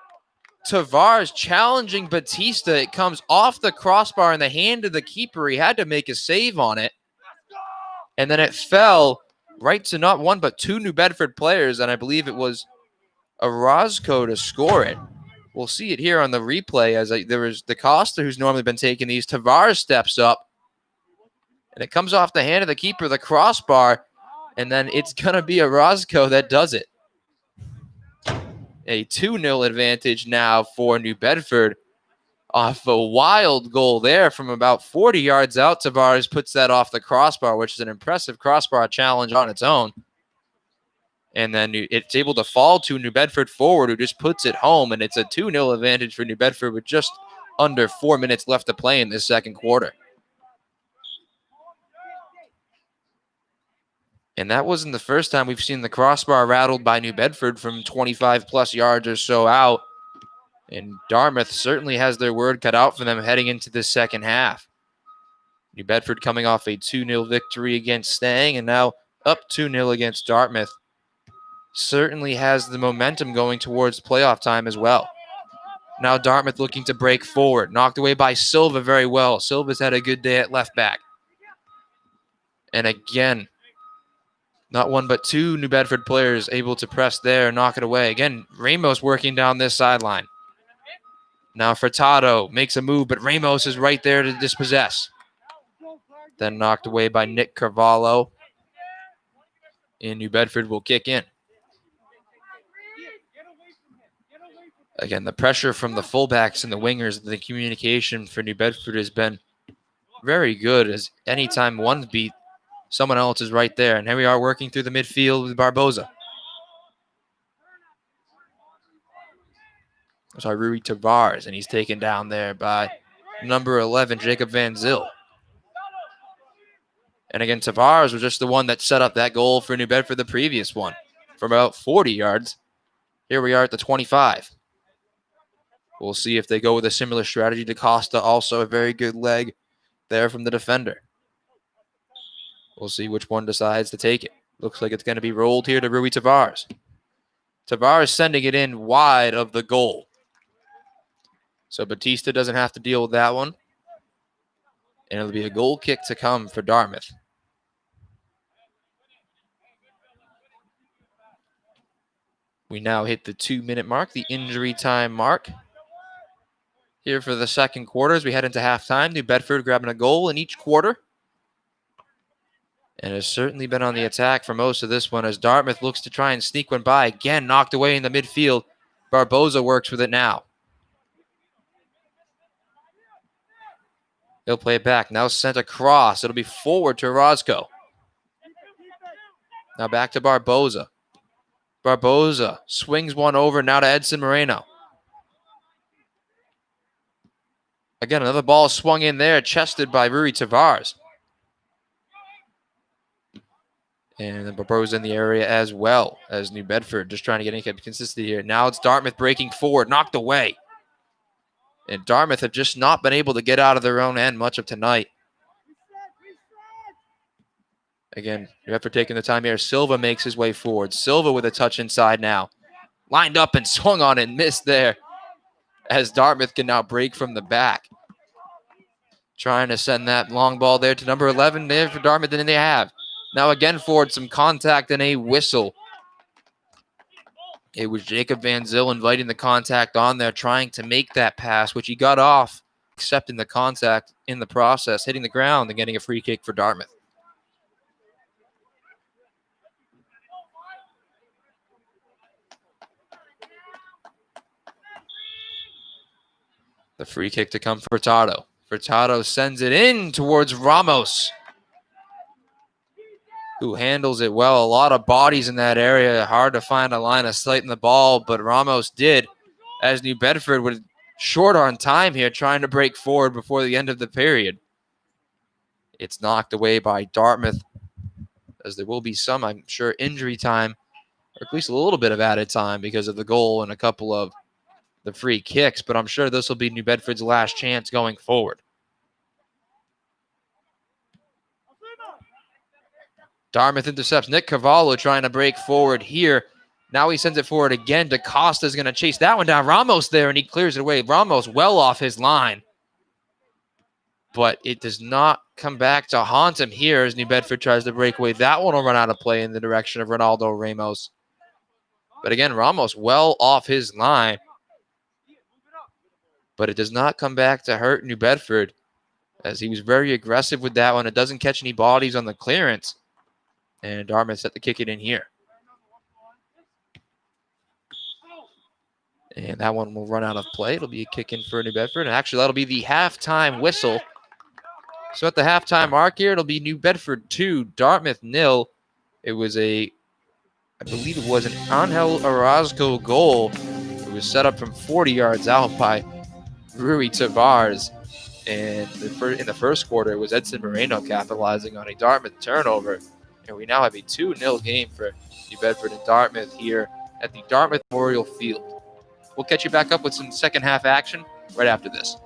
Tavares challenging Batista. It comes off the crossbar in the hand of the keeper. He had to make a save on it. And then it fell right to not one but two New Bedford players, and I believe it was Orozco to score it. We'll see it here on the replay as there was DeCosta, who's normally been taking these. Tavares steps up, and it comes off the hand of the keeper, the crossbar, and then it's going to be Orozco that does it. A 2-0 advantage now for New Bedford off a wild goal there from about 40 yards out. Tavares puts that off the crossbar, which is an impressive crossbar challenge on its own. And then it's able to fall to New Bedford forward, who just puts it home, and it's a 2-0 advantage for New Bedford with just under 4 minutes left to play in this second quarter. And that wasn't the first time we've seen the crossbar rattled by New Bedford from 25-plus yards or so out. And Dartmouth certainly has their word cut out for them heading into this second half. New Bedford coming off a 2-0 victory against Stang, and now up 2-0 against Dartmouth. Certainly has the momentum going towards playoff time as well. Now Dartmouth looking to break forward. Knocked away by Silva very well. Silva's had a good day at left back. And again, not one but two New Bedford players able to press there and knock it away. Again, Ramos working down this sideline. Now Furtado makes a move, but Ramos is right there to dispossess. Then knocked away by Nick Carvalho. And New Bedford will kick in. Again, the pressure from the fullbacks and the wingers, the communication for New Bedford has been very good, as anytime one's beat, someone else is right there. And here we are working through the midfield with Barboza. Sorry, Rui Tavares, and he's taken down there by number 11, Jacob Van Zyl. And again, Tavares was just the one that set up that goal for New Bedford, the previous one, from about 40 yards. Here we are at the 25. We'll see if they go with a similar strategy. DeCosta also a very good leg there from the defender. We'll see which one decides to take it. Looks like it's going to be rolled here to Rui Tavares. Tavares sending it in wide of the goal. So Batista doesn't have to deal with that one. And it'll be a goal kick to come for Dartmouth. We now hit the 2-minute mark, the injury time mark. Here for the second quarter as we head into halftime. New Bedford grabbing a goal in each quarter. And has certainly been on the attack for most of this one as Dartmouth looks to try and sneak one by. Again, knocked away in the midfield. Barboza works with it now. He'll play it back. Now sent across. It'll be forward to Orozco. Now back to Barboza. Barboza swings one over now to Edson Moreno. Again, another ball swung in there, chested by Rui Tavares. And then Barboza in the area as well as New Bedford, just trying to get any kind of consistency here. Now it's Dartmouth breaking forward, knocked away. And Dartmouth have just not been able to get out of their own end much of tonight. Again, New Bedford taking the time here. Silva makes his way forward. Silva with a touch inside now. Lined up and swung on and missed there as Dartmouth can now break from the back. Trying to send that long ball there to number 11 there for Dartmouth, and they have. Now again forward, some contact and a whistle. It was Jacob Van Zyl inviting the contact on there, trying to make that pass, which he got off, accepting the contact in the process, hitting the ground and getting a free kick for Dartmouth. The free kick to come for Furtado. Furtado sends it in towards Ramos, who handles it well. A lot of bodies in that area. Hard to find a line of sight in the ball, but Ramos did, as New Bedford was short on time here, trying to break forward before the end of the period. It's knocked away by Dartmouth, as there will be some, I'm sure, injury time, or at least a little bit of added time because of the goal and a couple of the free kicks, but I'm sure this will be New Bedford's last chance going forward. Dartmouth intercepts. Nick Carvalho trying to break forward here. Now he sends it forward again. DaCosta's going to chase that one down. Ramos there, and he clears it away. Ramos well off his line. But it does not come back to haunt him here as New Bedford tries to break away. That one will run out of play in the direction of Ronaldo Ramos. But again, Ramos well off his line. But it does not come back to hurt New Bedford as he was very aggressive with that one. It doesn't catch any bodies on the clearance. And Dartmouth set to kick it in here. And that one will run out of play. It'll be a kick in for New Bedford. And actually, that'll be the halftime whistle. So at the halftime mark here, it'll be New Bedford 2, Dartmouth 0. It was I believe it was an Angel Orozco goal. It was set up from 40 yards out by Rui Tavares. And in the first quarter, it was Edson Moreno capitalizing on a Dartmouth turnover. And we now have a 2-0 game for New Bedford and Dartmouth here at the Dartmouth Memorial Field. We'll catch you back up with some second half action right after this.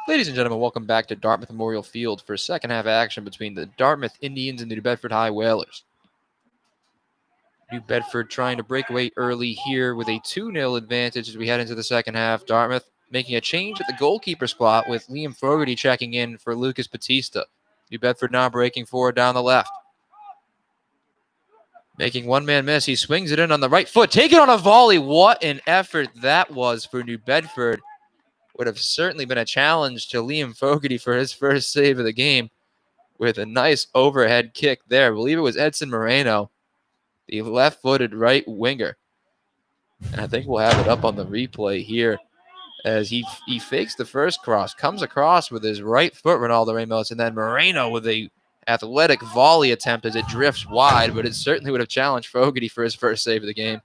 Ladies and gentlemen, welcome back to Dartmouth Memorial Field for second half action between the Dartmouth Indians and the New Bedford High Whalers. New Bedford trying to break away early here with a 2-0 advantage as we head into the second half. Dartmouth making a change at the goalkeeper spot with Liam Fogarty checking in for Lucas Batista. New Bedford now breaking forward down the left. Making one-man miss. He swings it in on the right foot. Take it on a volley. What an effort that was for New Bedford. Would have certainly been a challenge to Liam Fogarty for his first save of the game with a nice overhead kick there. I believe it was Edson Moreno, the left-footed right winger. And I think we'll have it up on the replay here as he fakes the first cross, comes across with his right foot, Ronaldo Ramos, and then Moreno with a athletic volley attempt as it drifts wide, but it certainly would have challenged Fogarty for his first save of the game.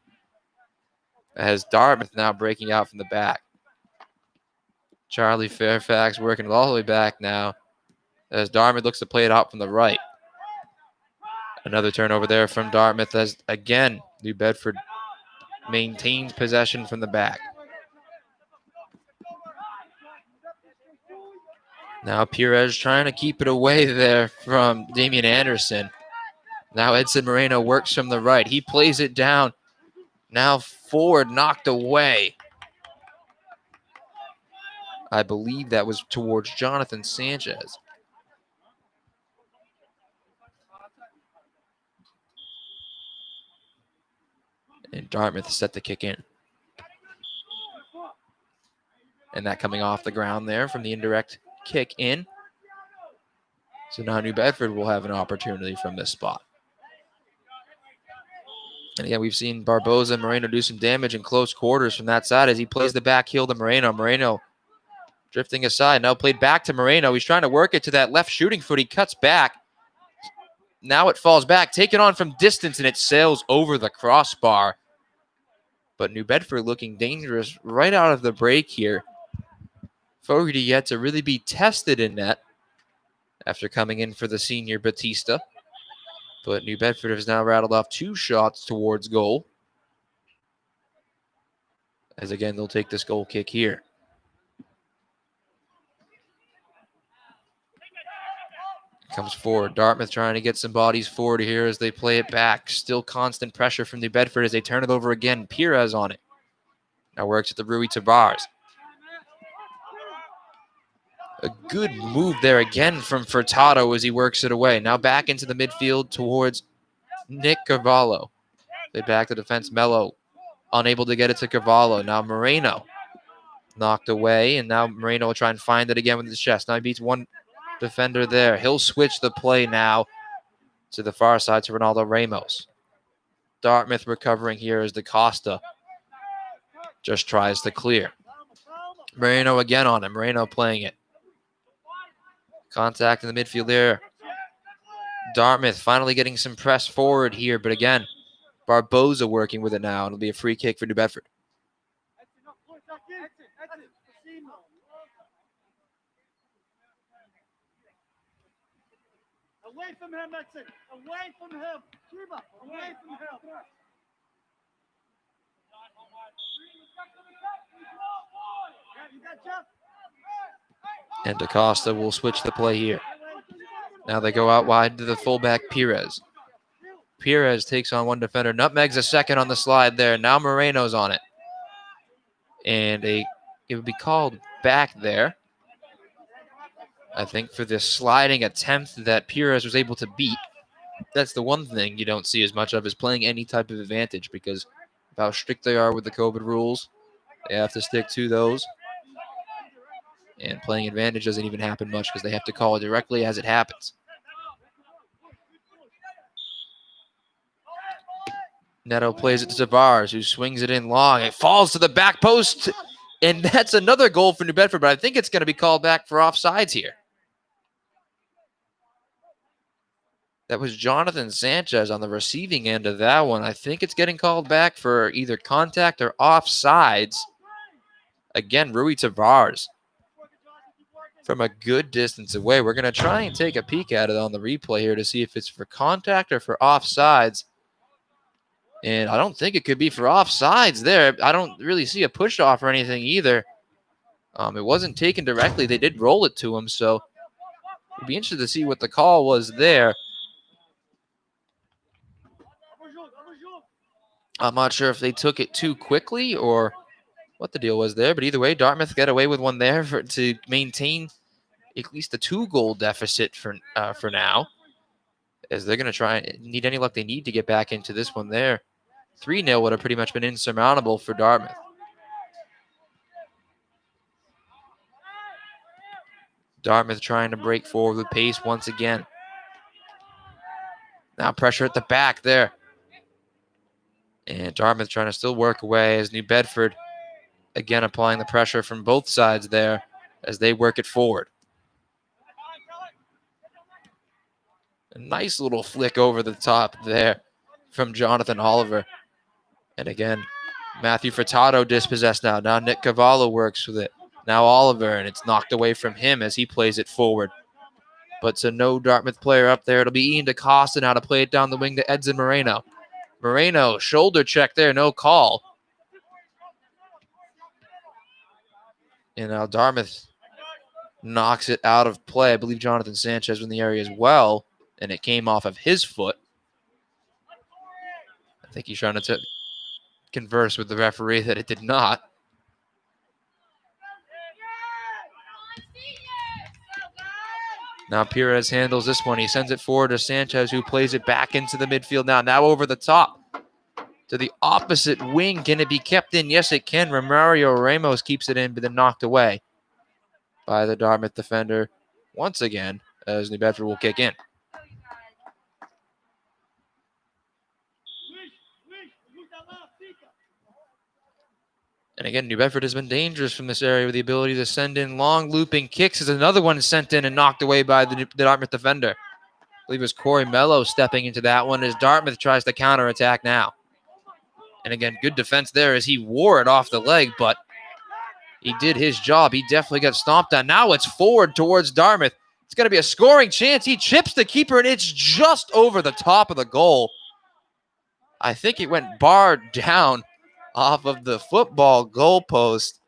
As Dartmouth now breaking out from the back. Charlie Fairfax working all the way back now as Dartmouth looks to play it out from the right. Another turnover there from Dartmouth as, again, New Bedford maintains possession from the back. Now Perez trying to keep it away there from Damian Anderson. Now Edson Moreno works from the right. He plays it down. Now forward, knocked away. I believe that was towards Jonathan Sanchez. And Dartmouth set the kick in. And that coming off the ground there from the indirect kick in. So now New Bedford will have an opportunity from this spot. And again, we've seen Barboza and Moreno do some damage in close quarters from that side as he plays the back heel to Moreno. Moreno drifting aside, now played back to Moreno. He's trying to work it to that left shooting foot. He cuts back. Now it falls back, taken on from distance, and it sails over the crossbar. But New Bedford looking dangerous right out of the break here. Fogarty yet to really be tested in net after coming in for the senior Batista. But New Bedford has now rattled off 2 shots towards goal. As again, they'll take this goal kick here. Comes forward. Dartmouth trying to get some bodies forward here as they play it back. Still constant pressure from New Bedford as they turn it over again. Perez on it. Now works at the Rui Tavares. A good move there again from Furtado as he works it away. Now back into the midfield towards Nick Carvalho. They back to defense. Mello unable to get it to Carvalho. Now Moreno knocked away, and now Moreno will try and find it again with his chest. Now he beats one defender there. He'll switch the play now to the far side to Ronaldo Ramos. Dartmouth recovering here as DaCosta just tries to clear. Moreno again on him. Moreno playing it. Contact in the midfield there. Dartmouth finally getting some press forward here, but again, Barboza working with it now. It'll be a free kick for New Bedford. Away from him, Edson. Away from him. Cuba, away from him. And DaCosta will switch the play here. Now they go out wide to the fullback, Perez. Perez takes on one defender. Nutmegs a second on the slide there. Now Moreno's on it. And it would be called back there, I think, for this sliding attempt that Perez was able to beat. That's the one thing you don't see as much of, is playing any type of advantage, because of how strict they are with the COVID rules. They have to stick to those. And playing advantage doesn't even happen much because they have to call it directly as it happens. Neto plays it to Tavares, who swings it in long. It falls to the back post, and that's another goal for New Bedford, but I think it's going to be called back for offsides here. That was Jonathan Sanchez on the receiving end of that one. I think it's getting called back for either contact or offsides. Again, Rui Tavares from a good distance away. We're going to try and take a peek at it on the replay here to see if it's for contact or for offsides. And I don't think it could be for offsides there. I don't really see a push off or anything either. It wasn't taken directly. They did roll it to him, so we'll be interested to see what the call was there. I'm not sure if they took it too quickly or what the deal was there, but either way, Dartmouth got away with one there to maintain at least a 2-goal deficit for now, as they're going to try and need any luck they need to get back into this one there. 3-0 would have pretty much been insurmountable for Dartmouth. Dartmouth trying to break forward with pace once again. Now pressure at the back there. And Dartmouth trying to still work away as New Bedford again applying the pressure from both sides there as they work it forward. A nice little flick over the top there from Jonathan Oliver. And again, Matthew Furtado dispossessed now. Now Nick Cavallo works with it. Now Oliver, and it's knocked away from him as he plays it forward. But to no Dartmouth player up there. It'll be Ian DaCosta now to play it down the wing to Edson Moreno. Moreno, shoulder check there, no call. And now Dartmouth knocks it out of play. I believe Jonathan Sanchez was in the area as well, and it came off of his foot. I think he's trying to converse with the referee that it did not. Now Perez handles this one. He sends it forward to Sanchez, who plays it back into the midfield now. Now over the top to the opposite wing. Can it be kept in? Yes, it can. Romario Ramos keeps it in, but then knocked away by the Dartmouth defender once again, as New Bedford will kick in. And again, New Bedford has been dangerous from this area with the ability to send in long looping kicks. As another one sent in and knocked away by the Dartmouth defender. I believe it was Corey Mello stepping into that one as Dartmouth tries to counterattack now. And again, good defense there as he wore it off the leg, but he did his job. He definitely got stomped on. Now it's forward towards Dartmouth. It's going to be a scoring chance. He chips the keeper, and it's just over the top of the goal. I think it went barred down off of the football goalpost.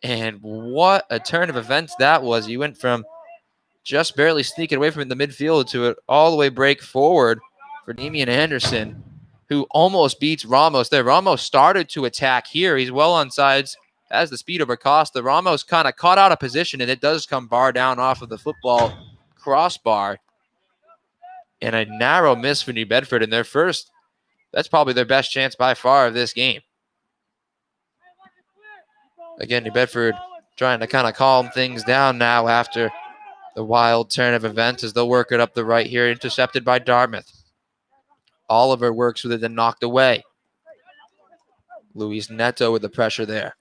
And what a turn of events that was. He went from just barely sneaking away from it in the midfield to it all the way break forward for Damian Anderson, who almost beats Ramos there. Ramos started to attack here. He's well on sides, has the speed over Costa. Ramos kind of caught out of position, and it does come bar down off of the football crossbar. And a narrow miss for New Bedford in their first. That's probably their best chance by far of this game. Again, New Bedford trying to kind of calm things down now after the wild turn of events as they'll work it up the right here, intercepted by Dartmouth. Oliver works with it, then knocked away. Luis Neto with the pressure there.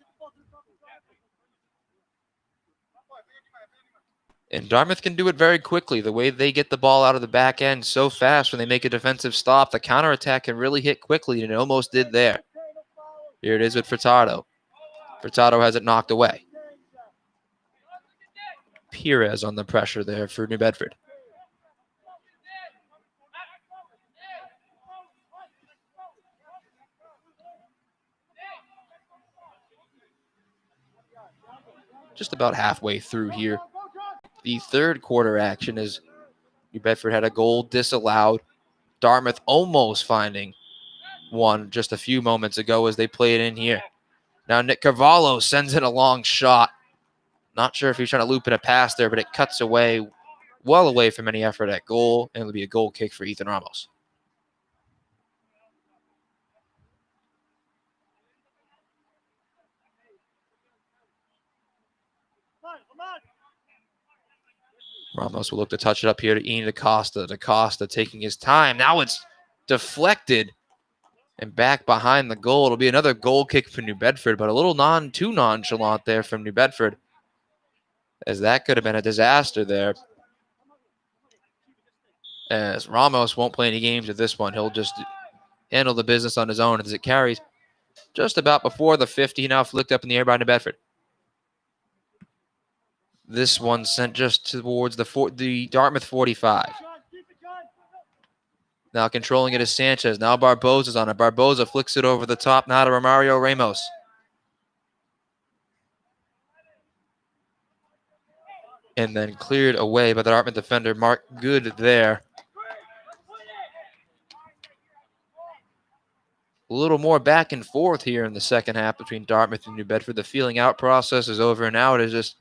And Dartmouth can do it very quickly. The way they get the ball out of the back end so fast when they make a defensive stop, the counterattack can really hit quickly, and it almost did there. Here it is with Furtado. Furtado has it knocked away. Perez on the pressure there for New Bedford. Just about halfway through here. The third quarter action as New Bedford had a goal disallowed. Dartmouth almost finding one just a few moments ago as they play it in here. Now Nick Cavallo sends in a long shot. Not sure if he's trying to loop in a pass there, but it cuts away, well away from any effort at goal, and it'll be a goal kick for Ethan Ramos. Ramos will look to touch it up here to Ian DaCosta. DaCosta taking his time. Now it's deflected and back behind the goal. It'll be another goal kick for New Bedford, but a little too nonchalant there from New Bedford, as that could have been a disaster there. As Ramos won't play any games with this one. He'll just handle the business on his own as it carries just about before the 50. Now flicked up in the air by New Bedford. This one sent just towards the Dartmouth 45. Now controlling it is Sanchez. Now Barbosa's on it. Barbosa flicks it over the top now to Romario Ramos. and then cleared away by the Dartmouth defender, Mark Good there. A little more back and forth here in the second half between Dartmouth and New Bedford. The feeling out process is over, and now it is just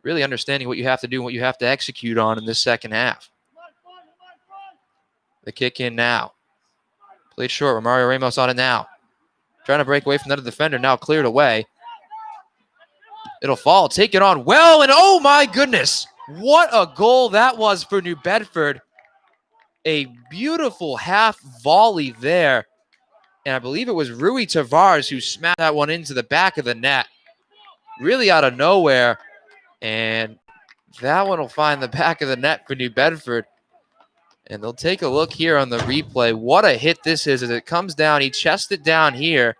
really understanding what you have to do and what you have to execute on in this second half. The kick in now. Played short. Romario Ramos on it now. Trying to break away from that defender. Now cleared away. It'll fall. Take it on well. And oh my goodness. What a goal that was for New Bedford. A beautiful half volley there. And I believe it was Rui Tavares who smacked that one into the back of the net. Really out of nowhere. And that one will find the back of the net for New Bedford. And they'll take a look here on the replay. What a hit this is as it comes down. He chests it down here.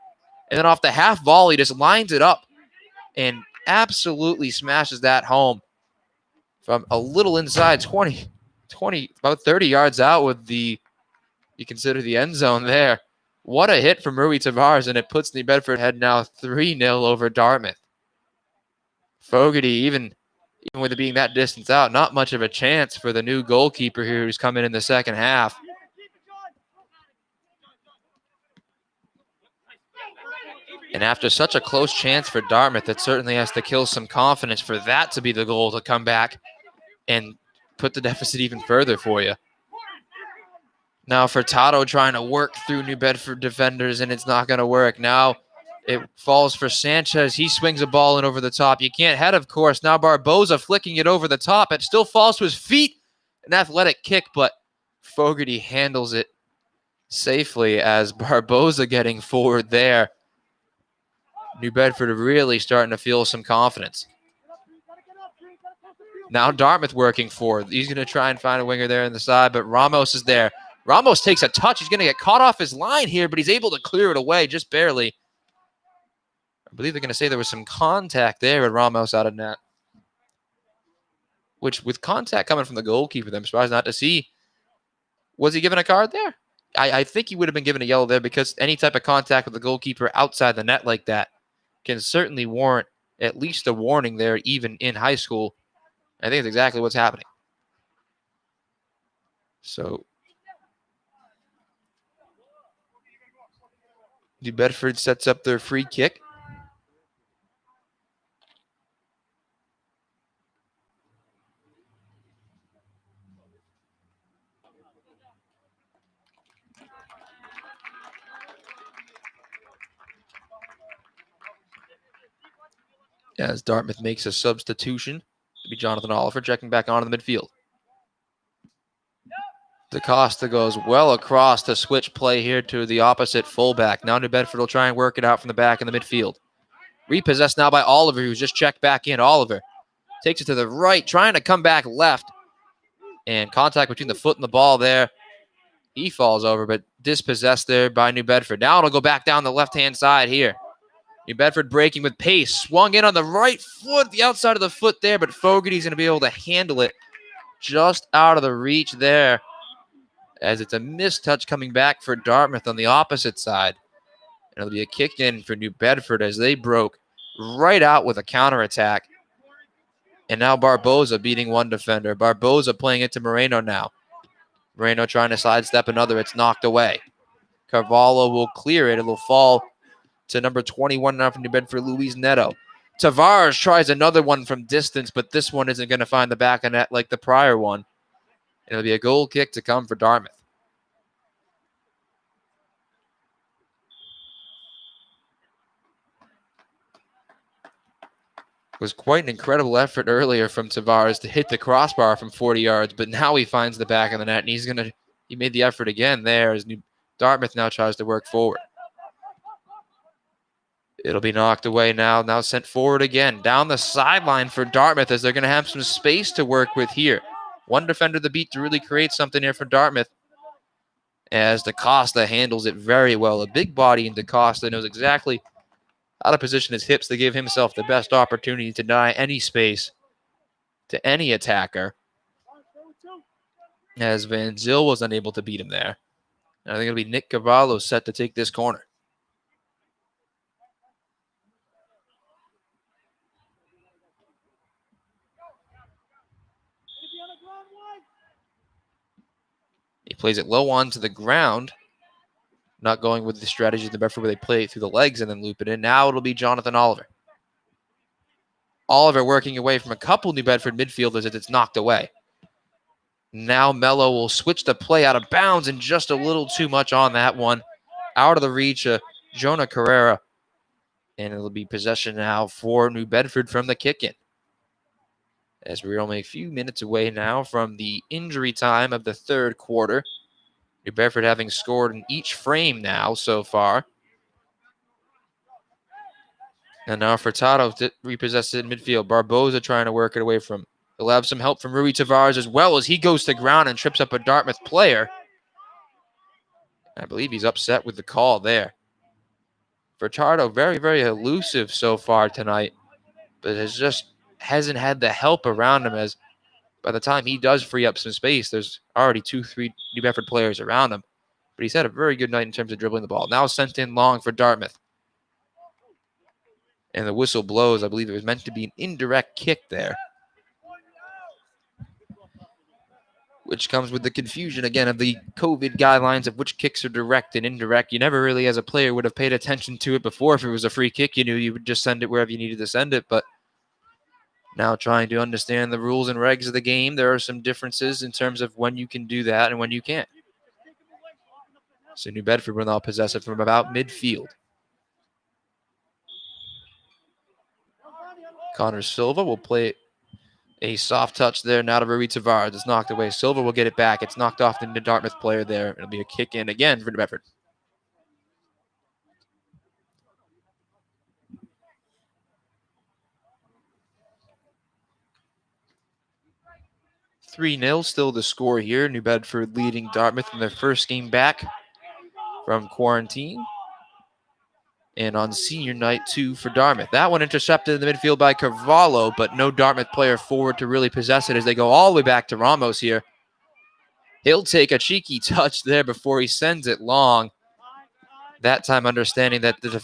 And then off the half volley, just lines it up and absolutely smashes that home from a little inside 20, about 30 yards out with you consider the end zone there. What a hit from Rui Tavares, and it puts New Bedford head now 3-0 over Dartmouth. Fogarty, even with it being that distance out, not much of a chance for the new goalkeeper here who's coming in the second half. And after such a close chance for Dartmouth, it certainly has to kill some confidence for that to be the goal to come back and put the deficit even further for you. Now Furtado trying to work through New Bedford defenders, and it's not going to work. Now it falls for Sanchez. He swings a ball in over the top. You can't head, of course. Now Barboza flicking it over the top. It still falls to his feet. An athletic kick, but Fogarty handles it safely as Barboza getting forward there. New Bedford really starting to feel some confidence. Now Dartmouth working forward. He's going to try and find a winger there on the side, but Ramos is there. Ramos takes a touch. He's going to get caught off his line here, but he's able to clear it away just barely. I believe they're going to say there was some contact there with Ramos out of net. Which, with contact coming from the goalkeeper, I'm surprised not to see. Was he given a card there? I think he would have been given a yellow there because any type of contact with the goalkeeper outside the net like that can certainly warrant at least a warning there, even in high school. I think that's exactly what's happening. So New Bedford sets up their free kick. As Dartmouth makes a substitution to be Jonathan Oliver, checking back onto the midfield. DaCosta goes well across to switch play here to the opposite fullback. Now New Bedford will try and work it out from the back in the midfield. Repossessed now by Oliver, who's just checked back in. Oliver takes it to the right, trying to come back left. And contact between the foot and the ball there. He falls over, but dispossessed there by New Bedford. Now it'll go back down the left-hand side here. New Bedford breaking with pace. Swung in on the right foot, the outside of the foot there, but Fogarty's going to be able to handle it just out of the reach there, as it's a missed touch coming back for Dartmouth on the opposite side. And it'll be a kick in for New Bedford as they broke right out with a counterattack. And now Barboza beating one defender. Barboza playing it to Moreno now. Moreno trying to sidestep another. It's knocked away. Carvalho will clear it. It'll fall to number 21 now from New Bedford, Luis Neto. Tavares tries another one from distance, but this one isn't going to find the back of net like the prior one. It'll be a goal kick to come for Dartmouth. It was quite an incredible effort earlier from Tavares to hit the crossbar from 40 yards, but now he finds the back of the net, and he made the effort again there as Dartmouth now tries to work forward. It'll be knocked away now sent forward again. Down the sideline for Dartmouth as they're going to have some space to work with here. One defender to beat to really create something here for Dartmouth, as DaCosta handles it very well. A big body in DaCosta knows exactly how to position his hips to give himself the best opportunity to deny any space to any attacker, as Van Zyl was unable to beat him there. And I think it'll be Nick Cavallo set to take this corner. He plays it low onto the ground. Not going with the strategy of the Bedford where they play it through the legs and then loop it in. Now it'll be Jonathan Oliver. Oliver working away from a couple New Bedford midfielders as it's knocked away. Now Mello will switch the play out of bounds and just a little too much on that one. Out of the reach of Jonah Carrera. And it'll be possession now for New Bedford from the kick-in. As we're only a few minutes away now from the injury time of the third quarter. New Bedford having scored in each frame now so far. And now Furtado repossesses it in midfield. Barboza trying to work it away from. He'll have some help from Rui Tavares as well as he goes to ground and trips up a Dartmouth player. I believe he's upset with the call there. Furtado very, very elusive so far tonight, but hasn't had the help around him as by the time he does free up some space, there's already 2-3 New Bedford players around him. But he's had a very good night in terms of dribbling the ball. Now sent in long for Dartmouth. And the whistle blows. I believe it was meant to be an indirect kick there. Which comes with the confusion, again, of the COVID guidelines of which kicks are direct and indirect. You never really, as a player, would have paid attention to it before. If it was a free kick, you knew you would just send it wherever you needed to send it. But now trying to understand the rules and regs of the game, there are some differences in terms of when you can do that and when you can't. So New Bedford will now possess it from about midfield. Connor Silva will play a soft touch there now to Rui Tavares. It's knocked away. Silva will get it back. It's knocked off the Dartmouth player there. It'll be a kick in again for New Bedford. (3-0) still the score here. New Bedford leading Dartmouth in their first game back from quarantine. And on senior night, too, for Dartmouth. That one intercepted in the midfield by Carvalho, but no Dartmouth player forward to really possess it as they go all the way back to Ramos here. He'll take a cheeky touch there before he sends it long. That time understanding that the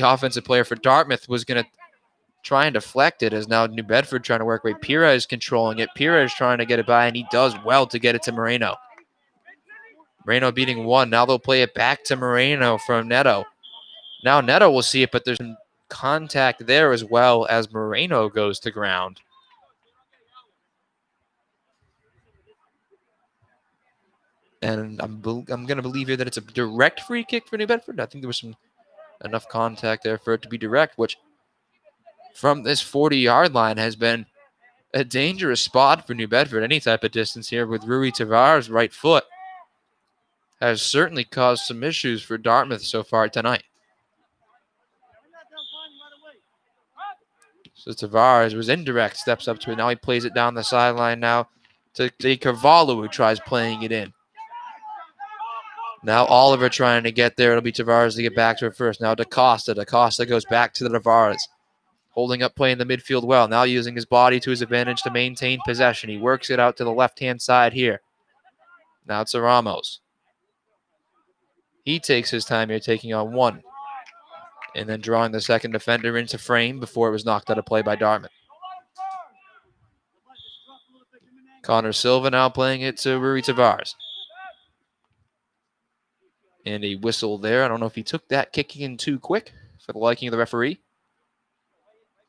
offensive player for Dartmouth was going to try and deflect it, as now New Bedford trying to work away. Pira is controlling it. Pira is trying to get it by, and he does well to get it to Moreno. Moreno beating one. Now they'll play it back to Moreno from Neto. Now Neto will see it, but there's some contact there as well as Moreno goes to ground. And I'm going to believe here that it's a direct free kick for New Bedford. I think there was enough contact there for it to be direct, which from this 40-yard line has been a dangerous spot for New Bedford. Any type of distance here with Rui Tavares' right foot has certainly caused some issues for Dartmouth so far tonight. So Tavares was indirect, steps up to it. Now he plays it down the sideline now to Carvalho, who tries playing it in. Now Oliver trying to get there. It'll be Tavares to get back to it first. Now DaCosta. DaCosta goes back to the Tavares. Holding up play in the midfield well. Now using his body to his advantage to maintain possession. He works it out to the left-hand side here. Now it's a Ramos. He takes his time here, taking on one. And then drawing the second defender into frame before it was knocked out of play by Dartmouth. Connor Silva now playing it to Rui Tavares. And a whistle there. I don't know if he took that kicking in too quick for the liking of the referee,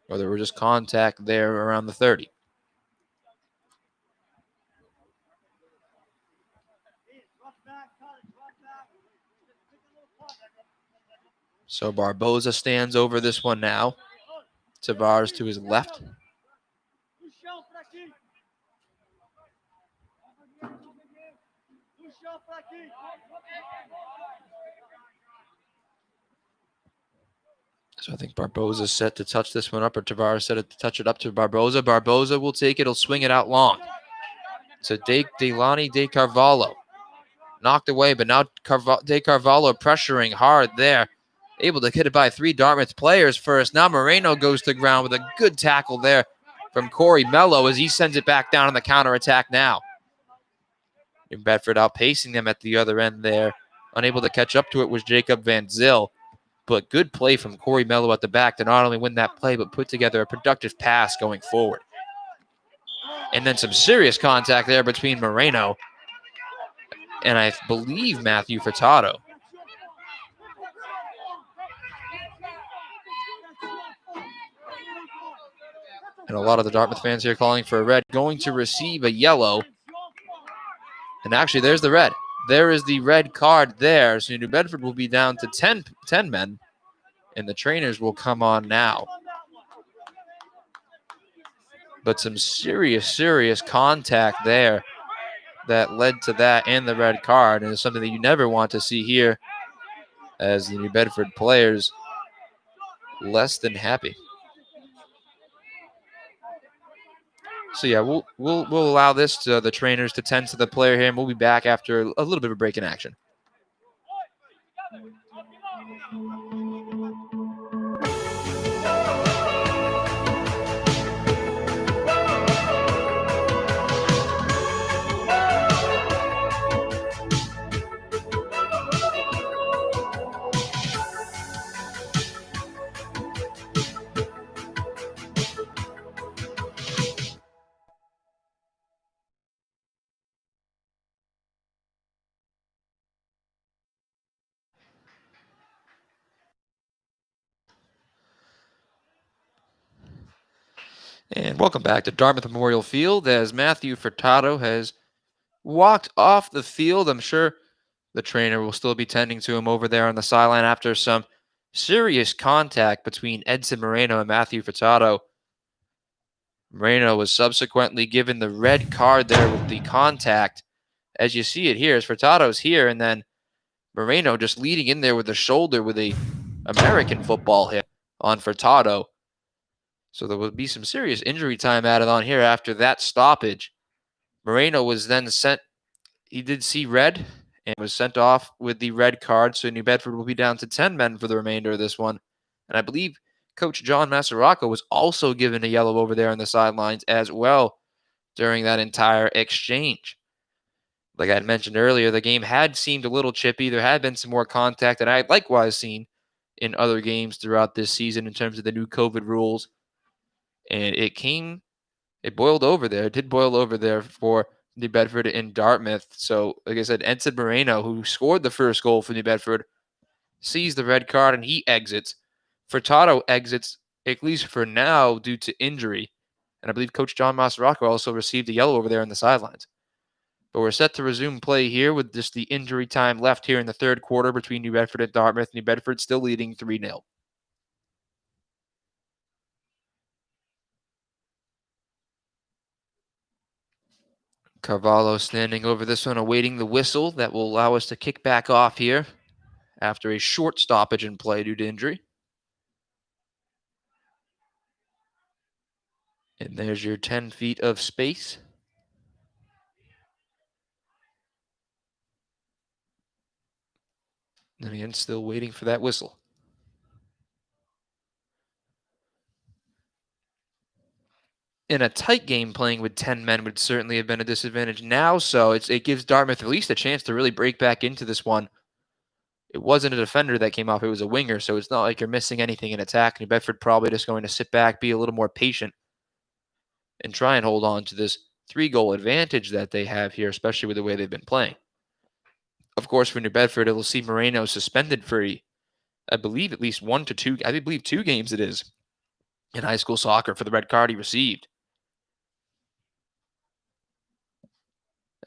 or there was just contact there around the 30. So Barboza stands over this one now. Tavares to his left. So I think Barboza's set to touch this one up, or Tavares set it to touch it up to Barboza. Barboza will take it. He'll swing it out long. So Delani De Carvalho. Knocked away, but now De Carvalho pressuring hard there. Able to get it by 3 Dartmouth players first. Now Moreno goes to ground with a good tackle there from Corey Mello as he sends it back down on the counterattack now. New Bedford outpacing them at the other end there. Unable to catch up to it was Jacob Van Zyl. But good play from Corey Mello at the back to not only win that play, but put together a productive pass going forward. And then some serious contact there between Moreno and I believe Matthew Furtado. And a lot of the Dartmouth fans here calling for a red, going to receive a yellow. And actually, there's the red. There is the red card there. So New Bedford will be down to 10 men, and the trainers will come on now. But some serious contact there that led to that and the red card, and it's something that you never want to see here as the New Bedford players less than happy. So yeah, we'll allow this to the trainers to tend to the player here, and we'll be back after a little bit of a break in action. And welcome back to Dartmouth Memorial Field as Matthew Furtado has walked off the field. I'm sure the trainer will still be tending to him over there on the sideline after some serious contact between Edson Moreno and Matthew Furtado. Moreno was subsequently given the red card there with the contact. As you see it here, as Furtado's here, and then Moreno just leading in there with the shoulder with a American football hit on Furtado. So there will be some serious injury time added on here after that stoppage. Moreno was then sent, he did see red and was sent off with the red card. So New Bedford will be down to 10 men for the remainder of this one. And I believe Coach John Masaraco was also given a yellow over there on the sidelines as well during that entire exchange. Like I had mentioned earlier, the game had seemed a little chippy. There had been some more contact that I had likewise seen in other games throughout this season in terms of the new COVID rules. And it boiled over there. It did boil over there for New Bedford and Dartmouth. So, like I said, Edson Moreno, who scored the first goal for New Bedford, sees the red card and he exits. Furtado exits, at least for now, due to injury. And I believe Coach John Masaraco also received a yellow over there on the sidelines. But we're set to resume play here with just the injury time left here in the third quarter between New Bedford and Dartmouth. New Bedford still leading 3-0. Carvalho standing over this one, awaiting the whistle that will allow us to kick back off here after a short stoppage in play due to injury. And there's your 10 feet of space. And again, still waiting for that whistle. In a tight game, playing with 10 men would certainly have been a disadvantage now, so it gives Dartmouth at least a chance to really break back into this one. It wasn't a defender that came off, it was a winger, so it's not like you're missing anything in attack. New Bedford probably just going to sit back, be a little more patient, and try and hold on to this 3-goal advantage that they have here, especially with the way they've been playing. Of course, for New Bedford, it will see Moreno suspended for, I believe, at least 1 to 2, I believe 2 games it is, in high school soccer for the red card he received.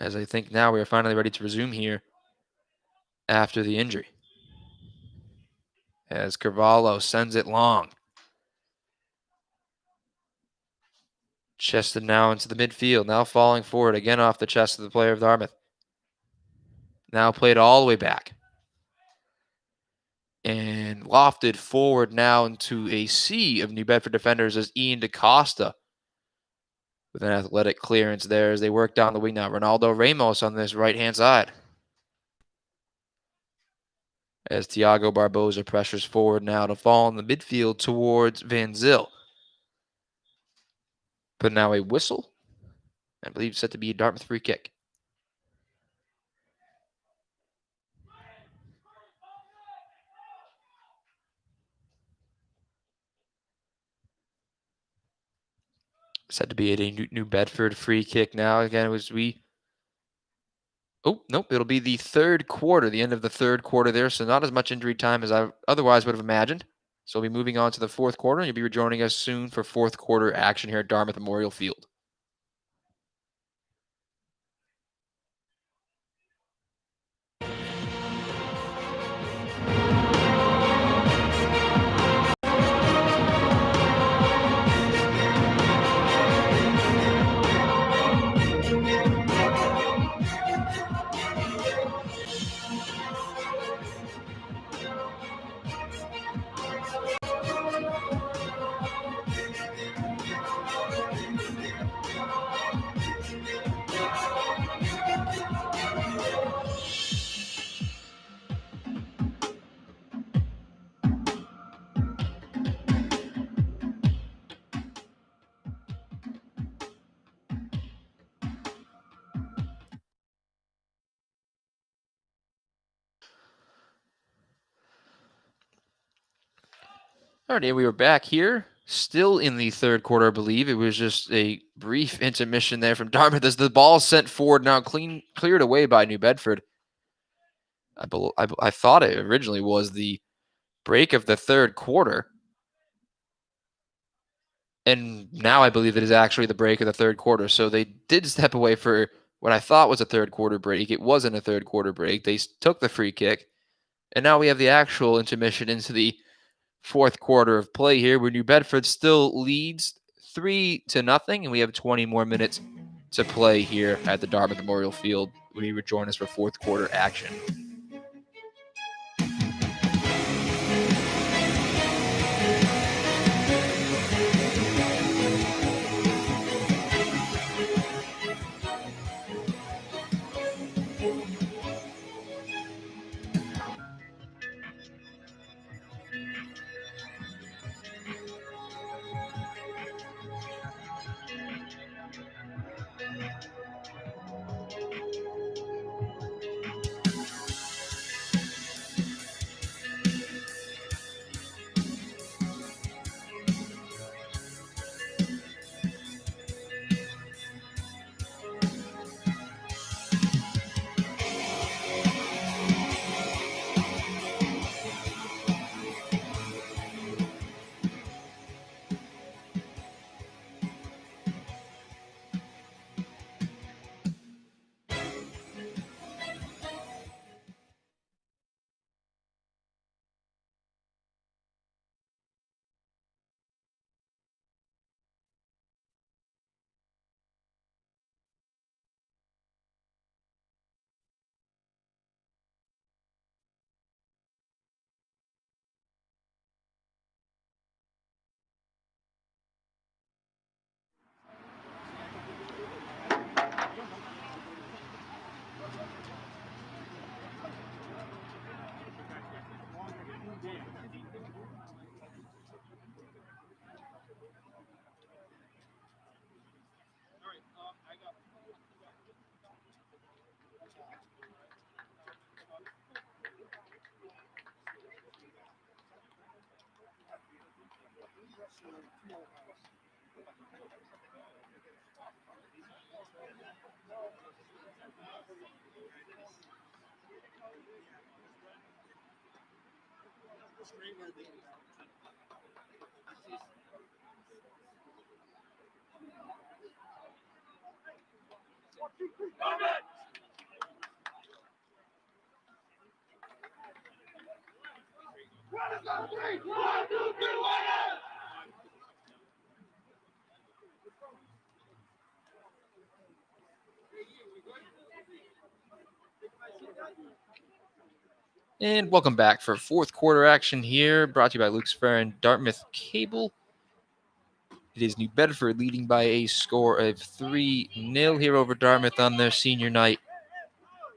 As I think now we are finally ready to resume here after the injury. As Carvalho sends it long. Chested now into the midfield, now falling forward, again off the chest of the player of Dartmouth. Now played all the way back. And lofted forward now into a sea of New Bedford defenders as Ian DaCosta with an athletic clearance there as they work down the wing now. Ronaldo Ramos on this right-hand side. As Thiago Barbosa pressures forward now to fall in the midfield towards Van Zyl. But now a whistle. I believe set to be a Dartmouth free kick. Said to be a New Bedford free kick now. Again, oh, nope, it'll be the third quarter, the end of the third quarter there, so not as much injury time as I otherwise would have imagined. So we'll be moving on to the fourth quarter, and you'll be rejoining us soon for fourth quarter action here at Dartmouth Memorial Field. All right, we were back here, still in the third quarter, I believe. It was just a brief intermission there from Dartmouth as the ball sent forward, now cleared away by New Bedford. I thought it originally was the break of the third quarter. And now I believe it is actually the break of the third quarter. So they did step away for what I thought was a third quarter break. It wasn't a third quarter break. They took the free kick. And now we have the actual intermission into the fourth quarter of play here, where New Bedford still leads 3-0, and we have 20 more minutes to play here at the Dartmouth Memorial Field when you would join us for fourth quarter action. And welcome back for fourth quarter action here, brought to you by Luke's Fair and Dartmouth Cable. It is New Bedford leading by a score of 3-0 here over Dartmouth on their senior night.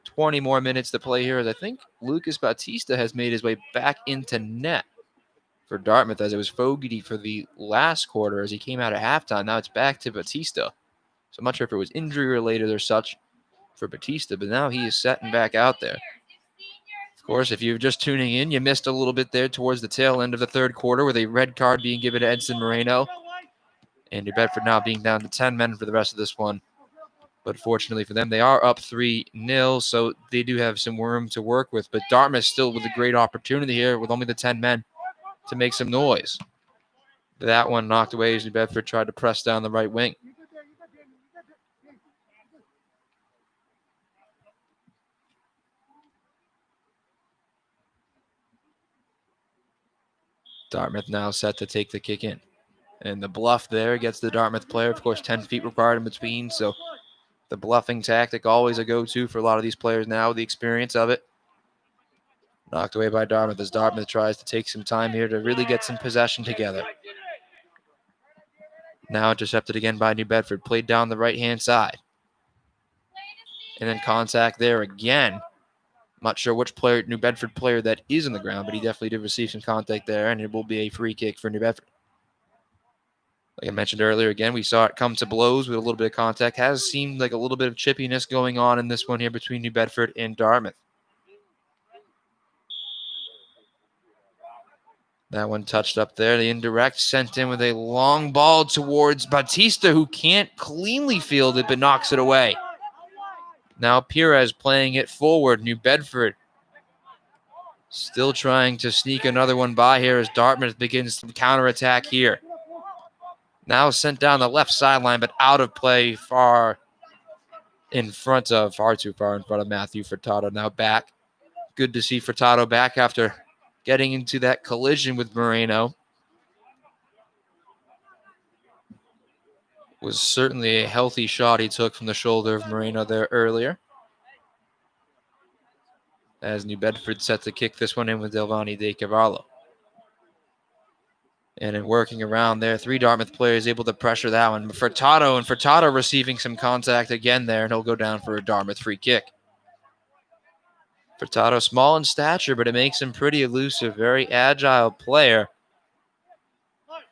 20 more minutes to play here, as I think Lucas Batista has made his way back into net for Dartmouth, as it was Fogarty for the last quarter as he came out at halftime. Now it's back to Batista. So I'm not sure if it was injury related or such for Batista, but now he is setting back out there. Of course, if you're just tuning in, you missed a little bit there towards the tail end of the third quarter with a red card being given to Edson Moreno. And New Bedford now being down to 10 men for the rest of this one. But fortunately for them, they are up 3-0, so they do have some room to work with. But Dartmouth still with a great opportunity here with only the 10 men to make some noise. That one knocked away as New Bedford tried to press down the right wing. Dartmouth now set to take the kick in. And the bluff there gets the Dartmouth player. Of course, 10 feet required in between, so the bluffing tactic always a go-to for a lot of these players now, the experience of it. Knocked away by Dartmouth as Dartmouth tries to take some time here to really get some possession together. Now intercepted again by New Bedford. Played down the right-hand side. And then contact there again. Not sure which player, New Bedford player that is in the ground, but he definitely did receive some contact there, and it will be a free kick for New Bedford. Like I mentioned earlier, again, we saw it come to blows with a little bit of contact. Has seemed like a little bit of chippiness going on in this one here between New Bedford and Dartmouth. That one touched up there. The indirect sent in with a long ball towards Batista, who can't cleanly field it, but knocks it away. Now Perez playing it forward. New Bedford still trying to sneak another one by here as Dartmouth begins to counterattack here. Now sent down the left sideline, but out of play far too far in front of Matthew Furtado. Now back. Good to see Furtado back after getting into that collision with Moreno. Was certainly a healthy shot he took from the shoulder of Moreno there earlier. As New Bedford set to kick this one in with Delvani De Cavallo. And in working around there, 3 Dartmouth players able to pressure that one. Furtado receiving some contact again there, and he'll go down for a Dartmouth free kick. Furtado small in stature, but it makes him pretty elusive, very agile player.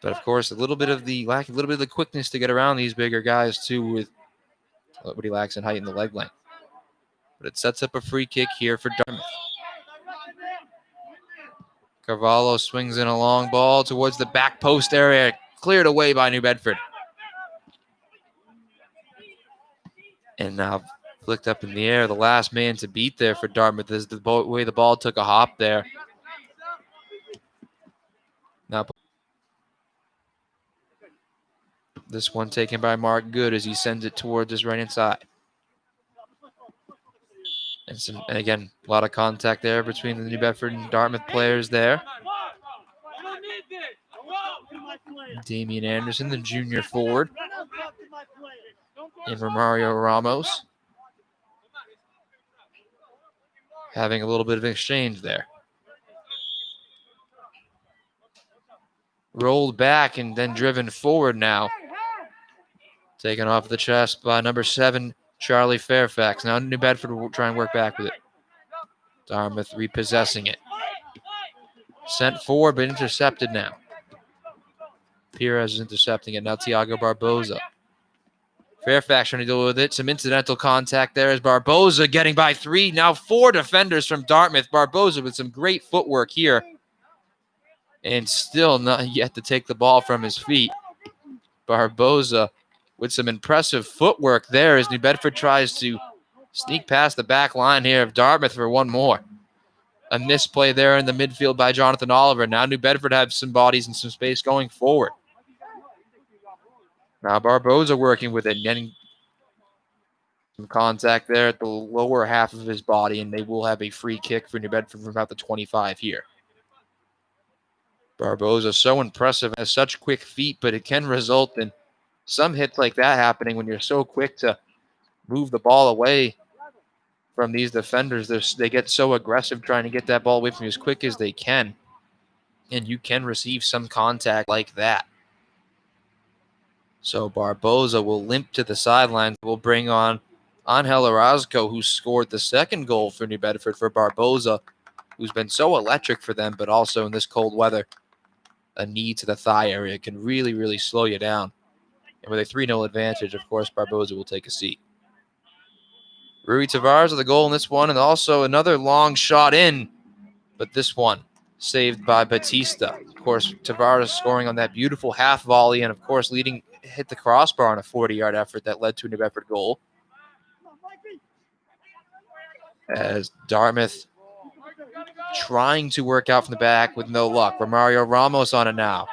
But of course, a little bit of the quickness to get around these bigger guys too, with what he lacks in height and the leg length. But it sets up a free kick here for Dartmouth. Carvalho swings in a long ball towards the back post area, cleared away by New Bedford. And now flicked up in the air. The last man to beat there for Dartmouth is the way the ball took a hop there. Now this one taken by Mark Good as he sends it towards his right-hand side. And again, a lot of contact there between the New Bedford and Dartmouth players there. Damian Anderson, the junior forward, and Romario Ramos having a little bit of an exchange there. Rolled back and then driven forward now. Taken off the chest by number 7, Charlie Fairfax. Now New Bedford will try and work back with it. Dartmouth repossessing it. Sent forward, but intercepted now. Perez is intercepting it. Now Thiago Barboza. Fairfax trying to deal with it. Some incidental contact there as Barboza getting by 3. Now 4 defenders from Dartmouth. Barboza with some great footwork here. And still not yet to take the ball from his feet. Barboza with some impressive footwork there as New Bedford tries to sneak past the back line here of Dartmouth for one more. A misplay there in the midfield by Jonathan Oliver. Now New Bedford have some bodies and some space going forward. Now Barboza working with it, getting some contact there at the lower half of his body, and they will have a free kick for New Bedford from about the 25 here. Barboza so impressive, has such quick feet, but it can result in some hits like that happening when you're so quick to move the ball away from these defenders. They get so aggressive trying to get that ball away from you as quick as they can, and you can receive some contact like that. So Barboza will limp to the sideline. We'll bring on Angel Orozco, who scored the second goal for New Bedford. For Barboza, who's been so electric for them, but also in this cold weather, a knee to the thigh area can really, really slow you down. And with a 3-0 advantage, of course, Barboza will take a seat. Rui Tavares with the goal in this one, and also another long shot in, but this one saved by Batista. Of course, Tavares scoring on that beautiful half volley, and of course leading hit the crossbar on a 40-yard effort that led to a New Bedford goal. As Dartmouth trying to work out from the back with no luck. Romario Ramos on it now.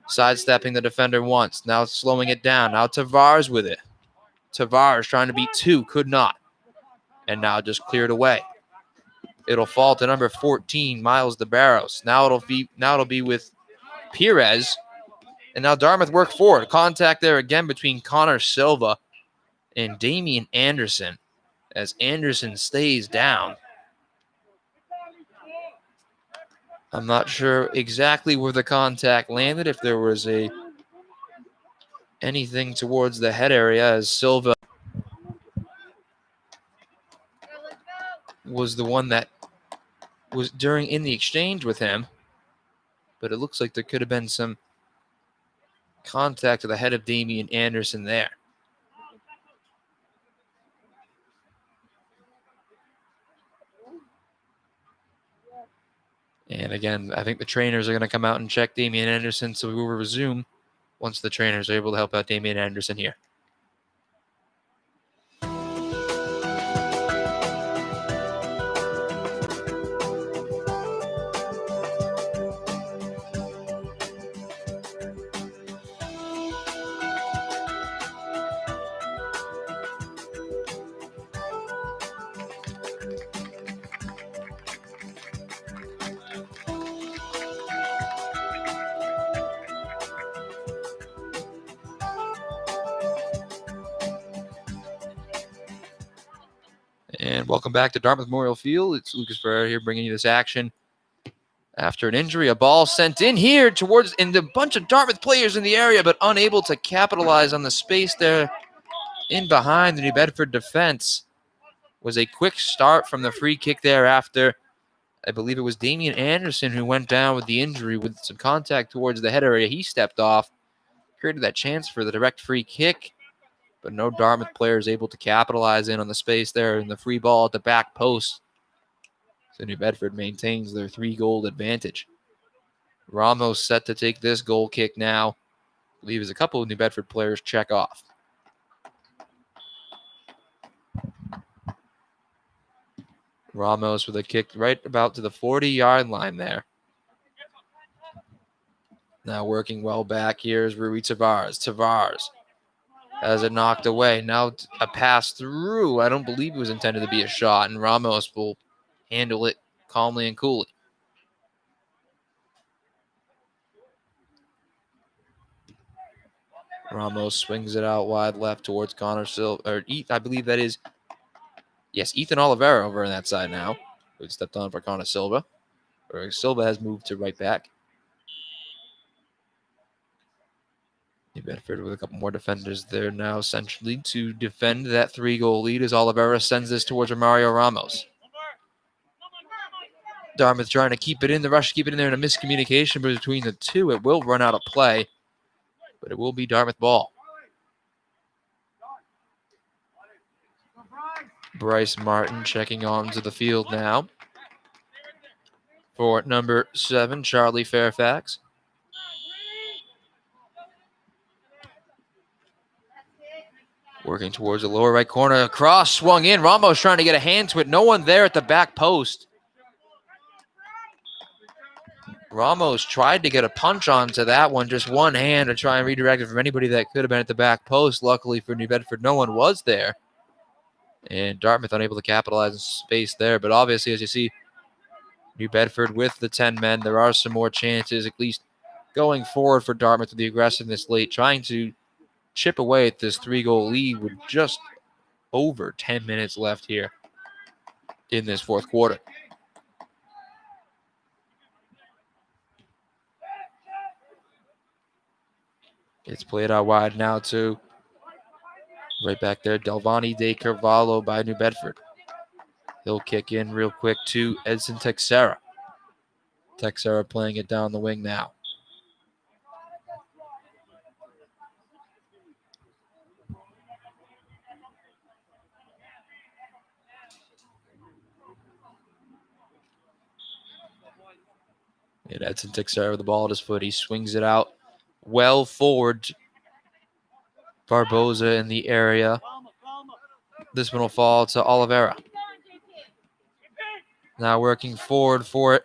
Sidestepping the defender once. Now slowing it down. Now Tavares with it. Tavares trying to beat two. Could not. And now just cleared away. It'll fall to number 14, Miles DeBarros. Now it'll be with Perez. And now Dartmouth work forward. Contact there again between Connor Silva and Damian Anderson. As Anderson stays down. I'm not sure exactly where the contact landed, if there was anything towards the head area, as Silva was the one that was in the exchange with him. But it looks like there could have been some contact to the head of Damian Anderson there. And again, I think the trainers are going to come out and check Damian Anderson, so we will resume once the trainers are able to help out Damian Anderson here. And welcome back to Dartmouth Memorial Field. It's Lucas Ferrer here bringing you this action. After an injury, a ball sent in here towards a bunch of Dartmouth players in the area, but unable to capitalize on the space there in behind the New Bedford defense. Was a quick start from the free kick there after, I believe it was Damian Anderson who went down with the injury with some contact towards the head area. He stepped off, created that chance for the direct free kick. But no Dartmouth players able to capitalize in on the space there in the free ball at the back post. So New Bedford maintains their 3-goal advantage. Ramos set to take this goal kick now. I believe as a couple of New Bedford players check off. Ramos with a kick right about to the 40-yard line there. Now working well back here is Rui Tavares. Tavares has it knocked away. Now a pass through. I don't believe it was intended to be a shot, and Ramos will handle it calmly and coolly. Ramos swings it out wide left towards Connor Silva. Or I believe that is, yes, Ethan Oliveira over on that side now. Who stepped on for Connor Silva. Or Silva has moved to right back. New Bedford with a couple more defenders there now, essentially, to defend that 3-goal lead as Oliveira sends this towards Romario Ramos. Dartmouth trying to keep it in the rush, keep it in there in a miscommunication between the two. It will run out of play, but it will be Dartmouth ball. Bryce Martin checking onto the field now for number 7, Charlie Fairfax. Working towards the lower right corner. Cross swung in. Ramos trying to get a hand to it. No one there at the back post. Ramos tried to get a punch onto that one. Just one hand to try and redirect it from anybody that could have been at the back post. Luckily for New Bedford, no one was there. And Dartmouth unable to capitalize on space there. But obviously, as you see, New Bedford with the 10 men, there are some more chances, at least going forward for Dartmouth with the aggressiveness late, trying to chip away at this 3-goal lead with just over 10 minutes left here in this fourth quarter. It's played out wide now to right back there, Delvani De Carvalho by New Bedford. He'll kick in real quick to Edson Texera. Texera playing it down the wing now. And Edson Texera with the ball at his foot. He swings it out well forward Barboza in the area. Calmer, calmer. This one will fall to Oliveira. Now working forward for it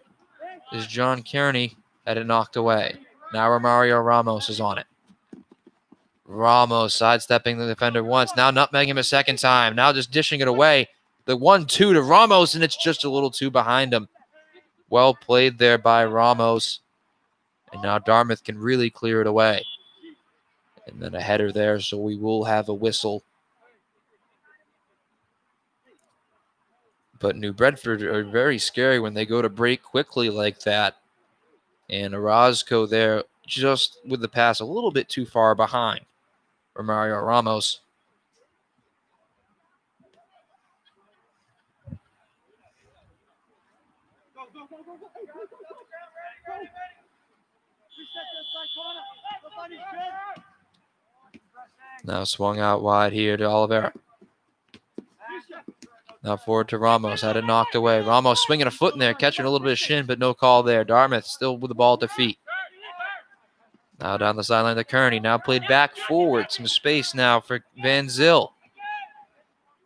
is John Kearney. Had it knocked away. Now Romario Ramos is on it. Ramos sidestepping the defender once. Now nutmegging him a second time. Now just dishing it away. The 1-2 to Ramos, and it's just a little too behind him. Well played there by Ramos. And now Dartmouth can really clear it away. And then a header there, so we will have a whistle. But New Bedford are very scary when they go to break quickly like that. And Orozco there, just with the pass a little bit too far behind Romario Ramos. Go, go, go, go, go. Reset that side corner. Nobody's good. Now swung out wide here to Oliveira. Now forward to Ramos. Had it knocked away. Ramos swinging a foot in there, catching a little bit of shin, but no call there. Dartmouth still with the ball at their feet. Now down the sideline to Kearney. Now played back forward. Some space now for Van Zyl.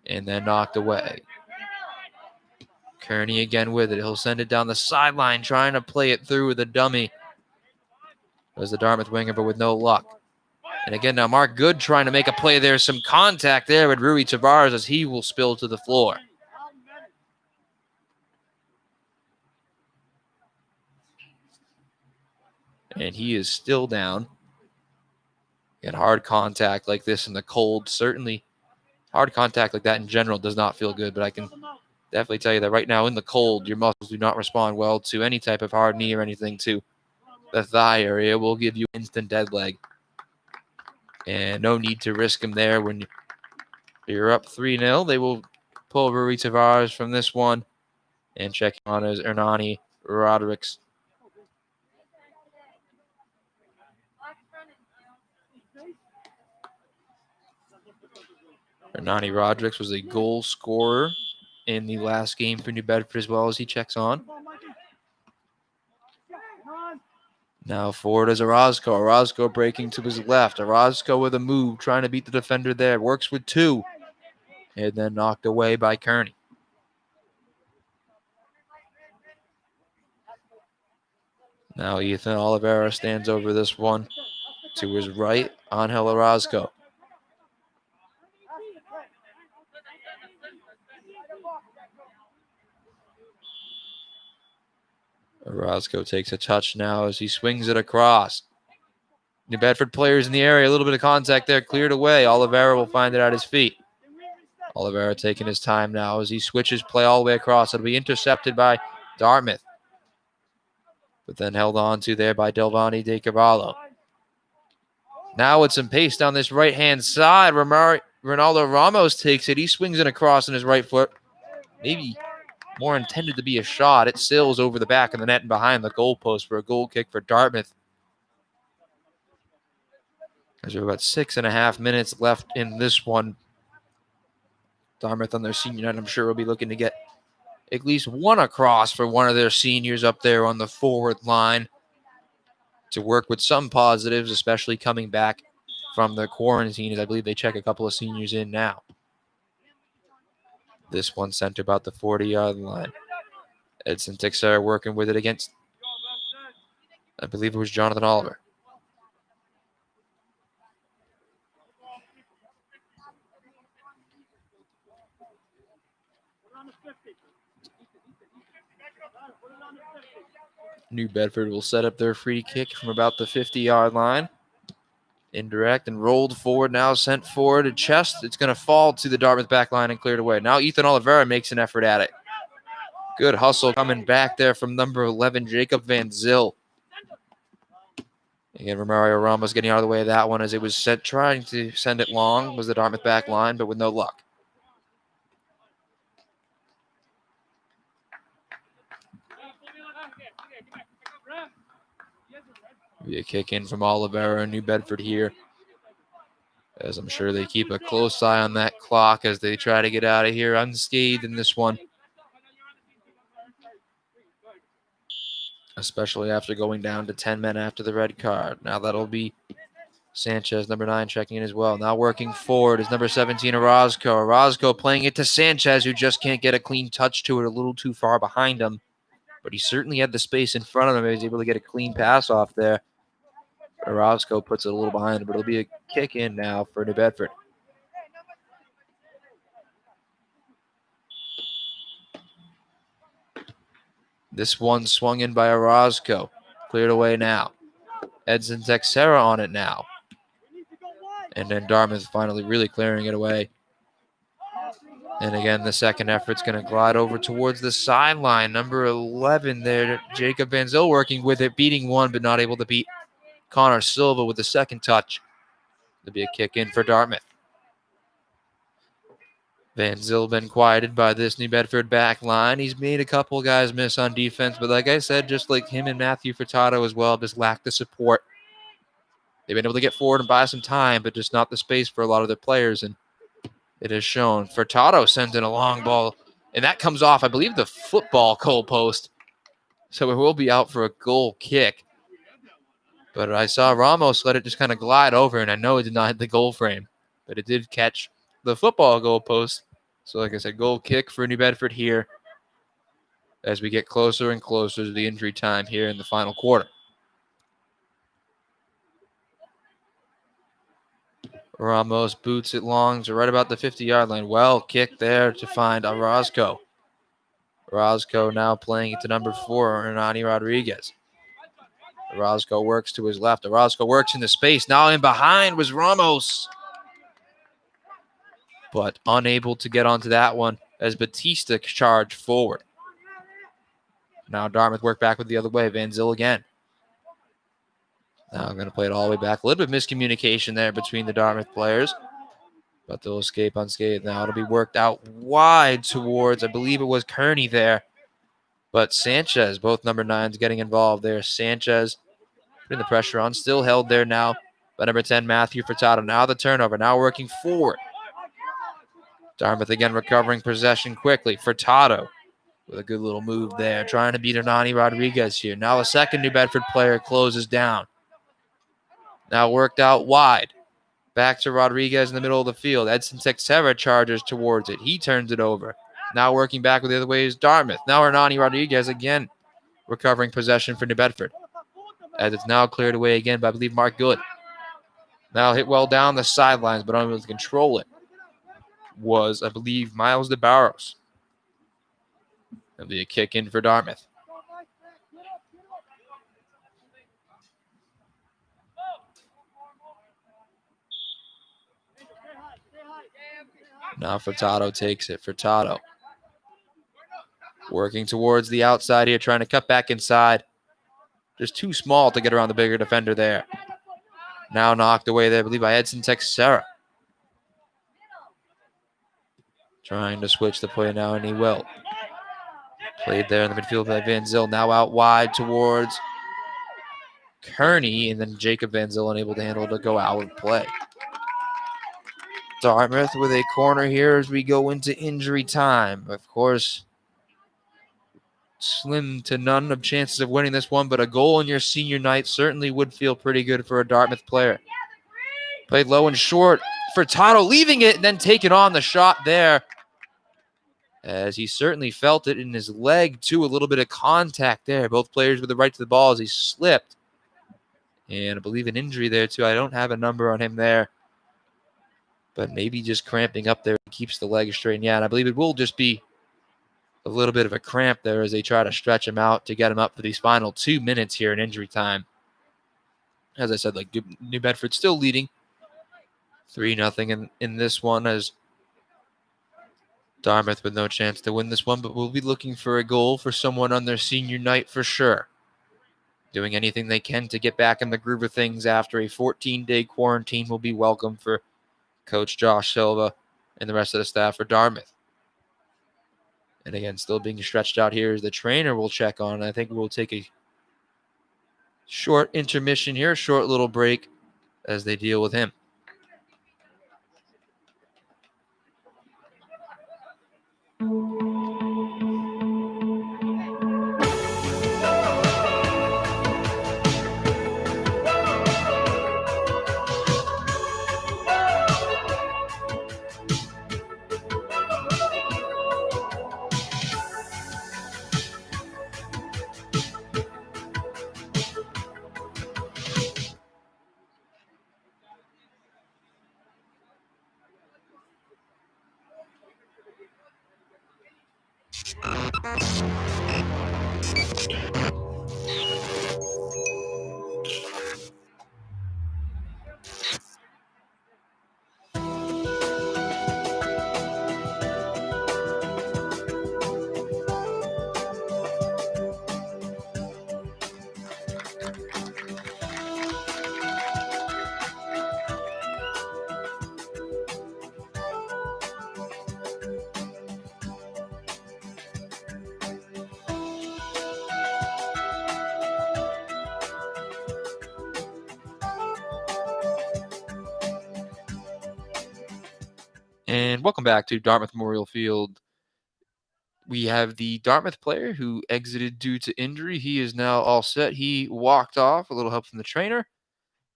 And then knocked away. Kearney again with it. He'll send it down the sideline, trying to play it through with a dummy. There's the Dartmouth winger, but with no luck. And again, now Mark Good trying to make a play there. Some contact there with Rui Tavares as he will spill to the floor. And he is still down. And hard contact like this in the cold, certainly hard contact like that in general does not feel good, but I can definitely tell you that right now in the cold, your muscles do not respond well to any type of hard knee or anything to the thigh area. It will give you instant dead leg. And no need to risk him there when you're up 3-0. They will pull Rui Tavares from this one and check on as Hernani Rodriguez. Hernani Rodriguez was a goal scorer in the last game for New Bedford as well as he checks on. Now forward is Orozco. Orozco breaking to his left. Orozco with a move, trying to beat the defender there. Works with two. And then knocked away by Kearney. Now Ethan Oliveira stands over this one. To his right, Angel Orozco. Orozco takes a touch now as he swings it across. New Bedford players in the area, a little bit of contact there, cleared away. Oliveira will find it at his feet. Oliveira taking his time now as he switches play all the way across. It'll be intercepted by Dartmouth. But then held on to there by Delvani De Cavallo. Now with some pace down this right-hand side, Ronaldo Ramos takes it. He swings it across in his right foot. Maybe more intended to be a shot. It sails over the back of the net and behind the goalpost for a goal kick for Dartmouth. There's about 6.5 minutes left in this one. Dartmouth on their senior night, I'm sure, will be looking to get at least one across for one of their seniors up there on the forward line to work with some positives, especially coming back from their quarantine, as I believe they check a couple of seniors in now. This one sent to about the 40-yard line. Edson Tixera working with it against, I believe it was Jonathan Oliver. New Bedford will set up their free kick from about the 50-yard line. Indirect and rolled forward, now sent forward to chest. It's going to fall to the Dartmouth back line and cleared away. Now Ethan Oliveira makes an effort at it. Good hustle coming back there from number 11, Jacob Van Zyl. Again, Romario Ramos getting out of the way of that one as it was set, trying to send it long, was the Dartmouth back line, but with no luck. Be a kick in from Oliveira and New Bedford here, as I'm sure they keep a close eye on that clock as they try to get out of here unscathed in this one, especially after going down to 10 men after the red card. Now that'll be Sanchez, number 9, checking in as well. Now working forward is number 17, Orozco. Orozco playing it to Sanchez, who just can't get a clean touch to it, a little too far behind him. But he certainly had the space in front of him. He was able to get a clean pass off there. Orozco puts it a little behind him, but it'll be a kick in now for New Bedford. This one swung in by Orozco. Cleared away now. Edson Texera on it now. And then Dartmouth finally really clearing it away. And again, the second effort's going to glide over towards the sideline. Number 11 there, Jacob Van Zyl working with it, beating one, but not able to beat Connor Silva with the second touch. There'll be a kick in for Dartmouth. Van Zyl been quieted by this New Bedford back line. He's made a couple guys miss on defense, but like I said, just like him and Matthew Furtado as well, just lack the support. They've been able to get forward and buy some time, but just not the space for a lot of their players, and it has shown. Furtado sends in a long ball, and that comes off, I believe, the football goal post. So it will be out for a goal kick. But I saw Ramos let it just kind of glide over, and I know it did not hit the goal frame, but it did catch the football goal post. So like I said, goal kick for New Bedford here as we get closer and closer to the injury time here in the final quarter. Ramos boots it long to right about the 50-yard line. Well kicked there to find Orozco. Orozco now playing it to number 4, Hernani Rodriguez. Orozco works to his left. Orozco works in the space. Now in behind was Ramos. But unable to get onto that one as Batista charged forward. Now Dartmouth work back with the other way. Van Zyl again. Now I'm going to play it all the way back. A little bit of miscommunication there between the Dartmouth players. But they'll escape unscathed. Now it'll be worked out wide towards, I believe it was Kearney there. But Sanchez, both number 9s getting involved there. Sanchez putting the pressure on. Still held there now by number 10, Matthew Furtado. Now the turnover. Now working forward. Dartmouth again recovering possession quickly. Furtado with a good little move there. Trying to beat Hernani Rodriguez here. Now a second New Bedford player closes down. Now worked out wide. Back to Rodriguez in the middle of the field. Edson Texera charges towards it. He turns it over. Now working back with the other way is Dartmouth. Now Hernani Rodriguez again recovering possession for New Bedford. As it's now cleared away again by, I believe, Mark Good. Now hit well down the sidelines, but unable to control it was, I believe, Miles DeBarros. That'll be a kick in for Dartmouth. Now Furtado takes it. Furtado working towards the outside here, trying to cut back inside. Just too small to get around the bigger defender there. Now knocked away there, I believe, by Edson Texera. Trying to switch the play now, and he will. Played there in the midfield by Van Zyl. Now out wide towards Kearney, and then Jacob Van Zyl unable to handle to go out of play. Dartmouth with a corner here as we go into injury time. Of course, slim to none of chances of winning this one, but a goal in your senior night certainly would feel pretty good for a Dartmouth player. Played low and short. Furtado leaving it and then taking on the shot there, as he certainly felt it in his leg too. A little bit of contact there. Both players with the right to the ball as he slipped. And I believe an injury there too. I don't have a number on him there, but maybe just cramping up there keeps the leg straight. And yeah, and I believe it will just be a little bit of a cramp there as they try to stretch him out to get him up for these final 2 minutes here in injury time. As I said, like New Bedford still leading 3-0 in this one, as Dartmouth with no chance to win this one, but we'll be looking for a goal for someone on their senior night for sure. Doing anything they can to get back in the groove of things after a 14-day quarantine will be welcome for Coach Josh Silva and the rest of the staff for Dartmouth. And again, still being stretched out here as the trainer will check on. I think we'll take a short intermission here, a short little break as they deal with him. And welcome back to Dartmouth Memorial Field. We have the Dartmouth player who exited due to injury. He is now all set. He walked off, a little help from the trainer.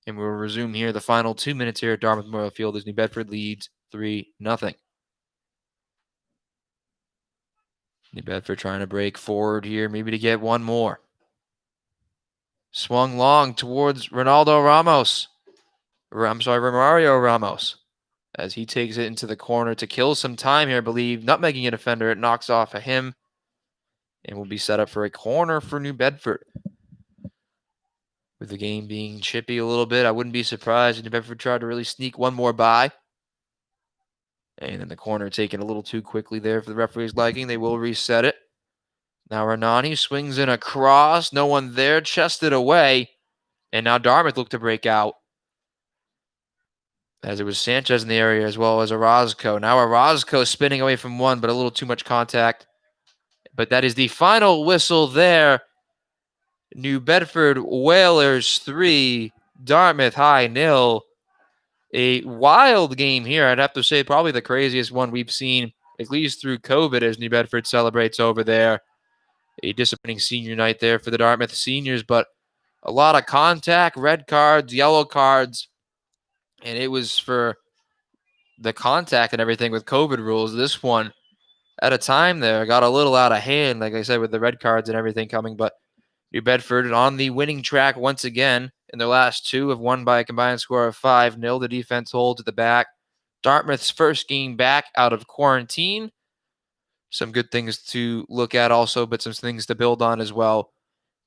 And we'll resume here the final 2 minutes here at Dartmouth Memorial Field as New Bedford leads 3-0. New Bedford trying to break forward here, maybe to get one more. Swung long towards Ronaldo Ramos. Romario Ramos. As he takes it into the corner to kill some time here, I believe. Nutmegging a defender, it knocks off of him. And will be set up for a corner for New Bedford. With the game being chippy a little bit, I wouldn't be surprised if New Bedford tried to really sneak one more by. And then the corner taken a little too quickly there for the referee's liking. They will reset it. Now Renani swings in a cross. No one there. Chested away. And now Dartmouth look to break out. As it was Sanchez in the area as well as Orozco. Now Orozco spinning away from one, but a little too much contact. But that is the final whistle there. New Bedford Whalers 3, Dartmouth High 0. A wild game here. I'd have to say probably the craziest one we've seen, at least through COVID, as New Bedford celebrates over there. A disappointing senior night there for the Dartmouth seniors, but a lot of contact, red cards, yellow cards, and it was for the contact and everything with COVID rules. This one, at a time there, got a little out of hand, like I said, with the red cards and everything coming, but New Bedford on the winning track once again. In their last two have won by a combined score of 5-0. The defense holds at the back. Dartmouth's first game back out of quarantine. Some good things to look at also, but some things to build on as well.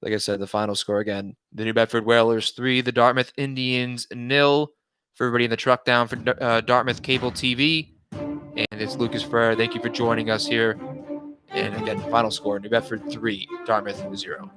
Like I said, the final score again. The New Bedford Whalers 3, the Dartmouth Indians 0. For everybody in the truck down for Dartmouth Cable TV. And it's Lucas Ferrer. Thank you for joining us here. And again, final score, New Bedford 3, Dartmouth 0.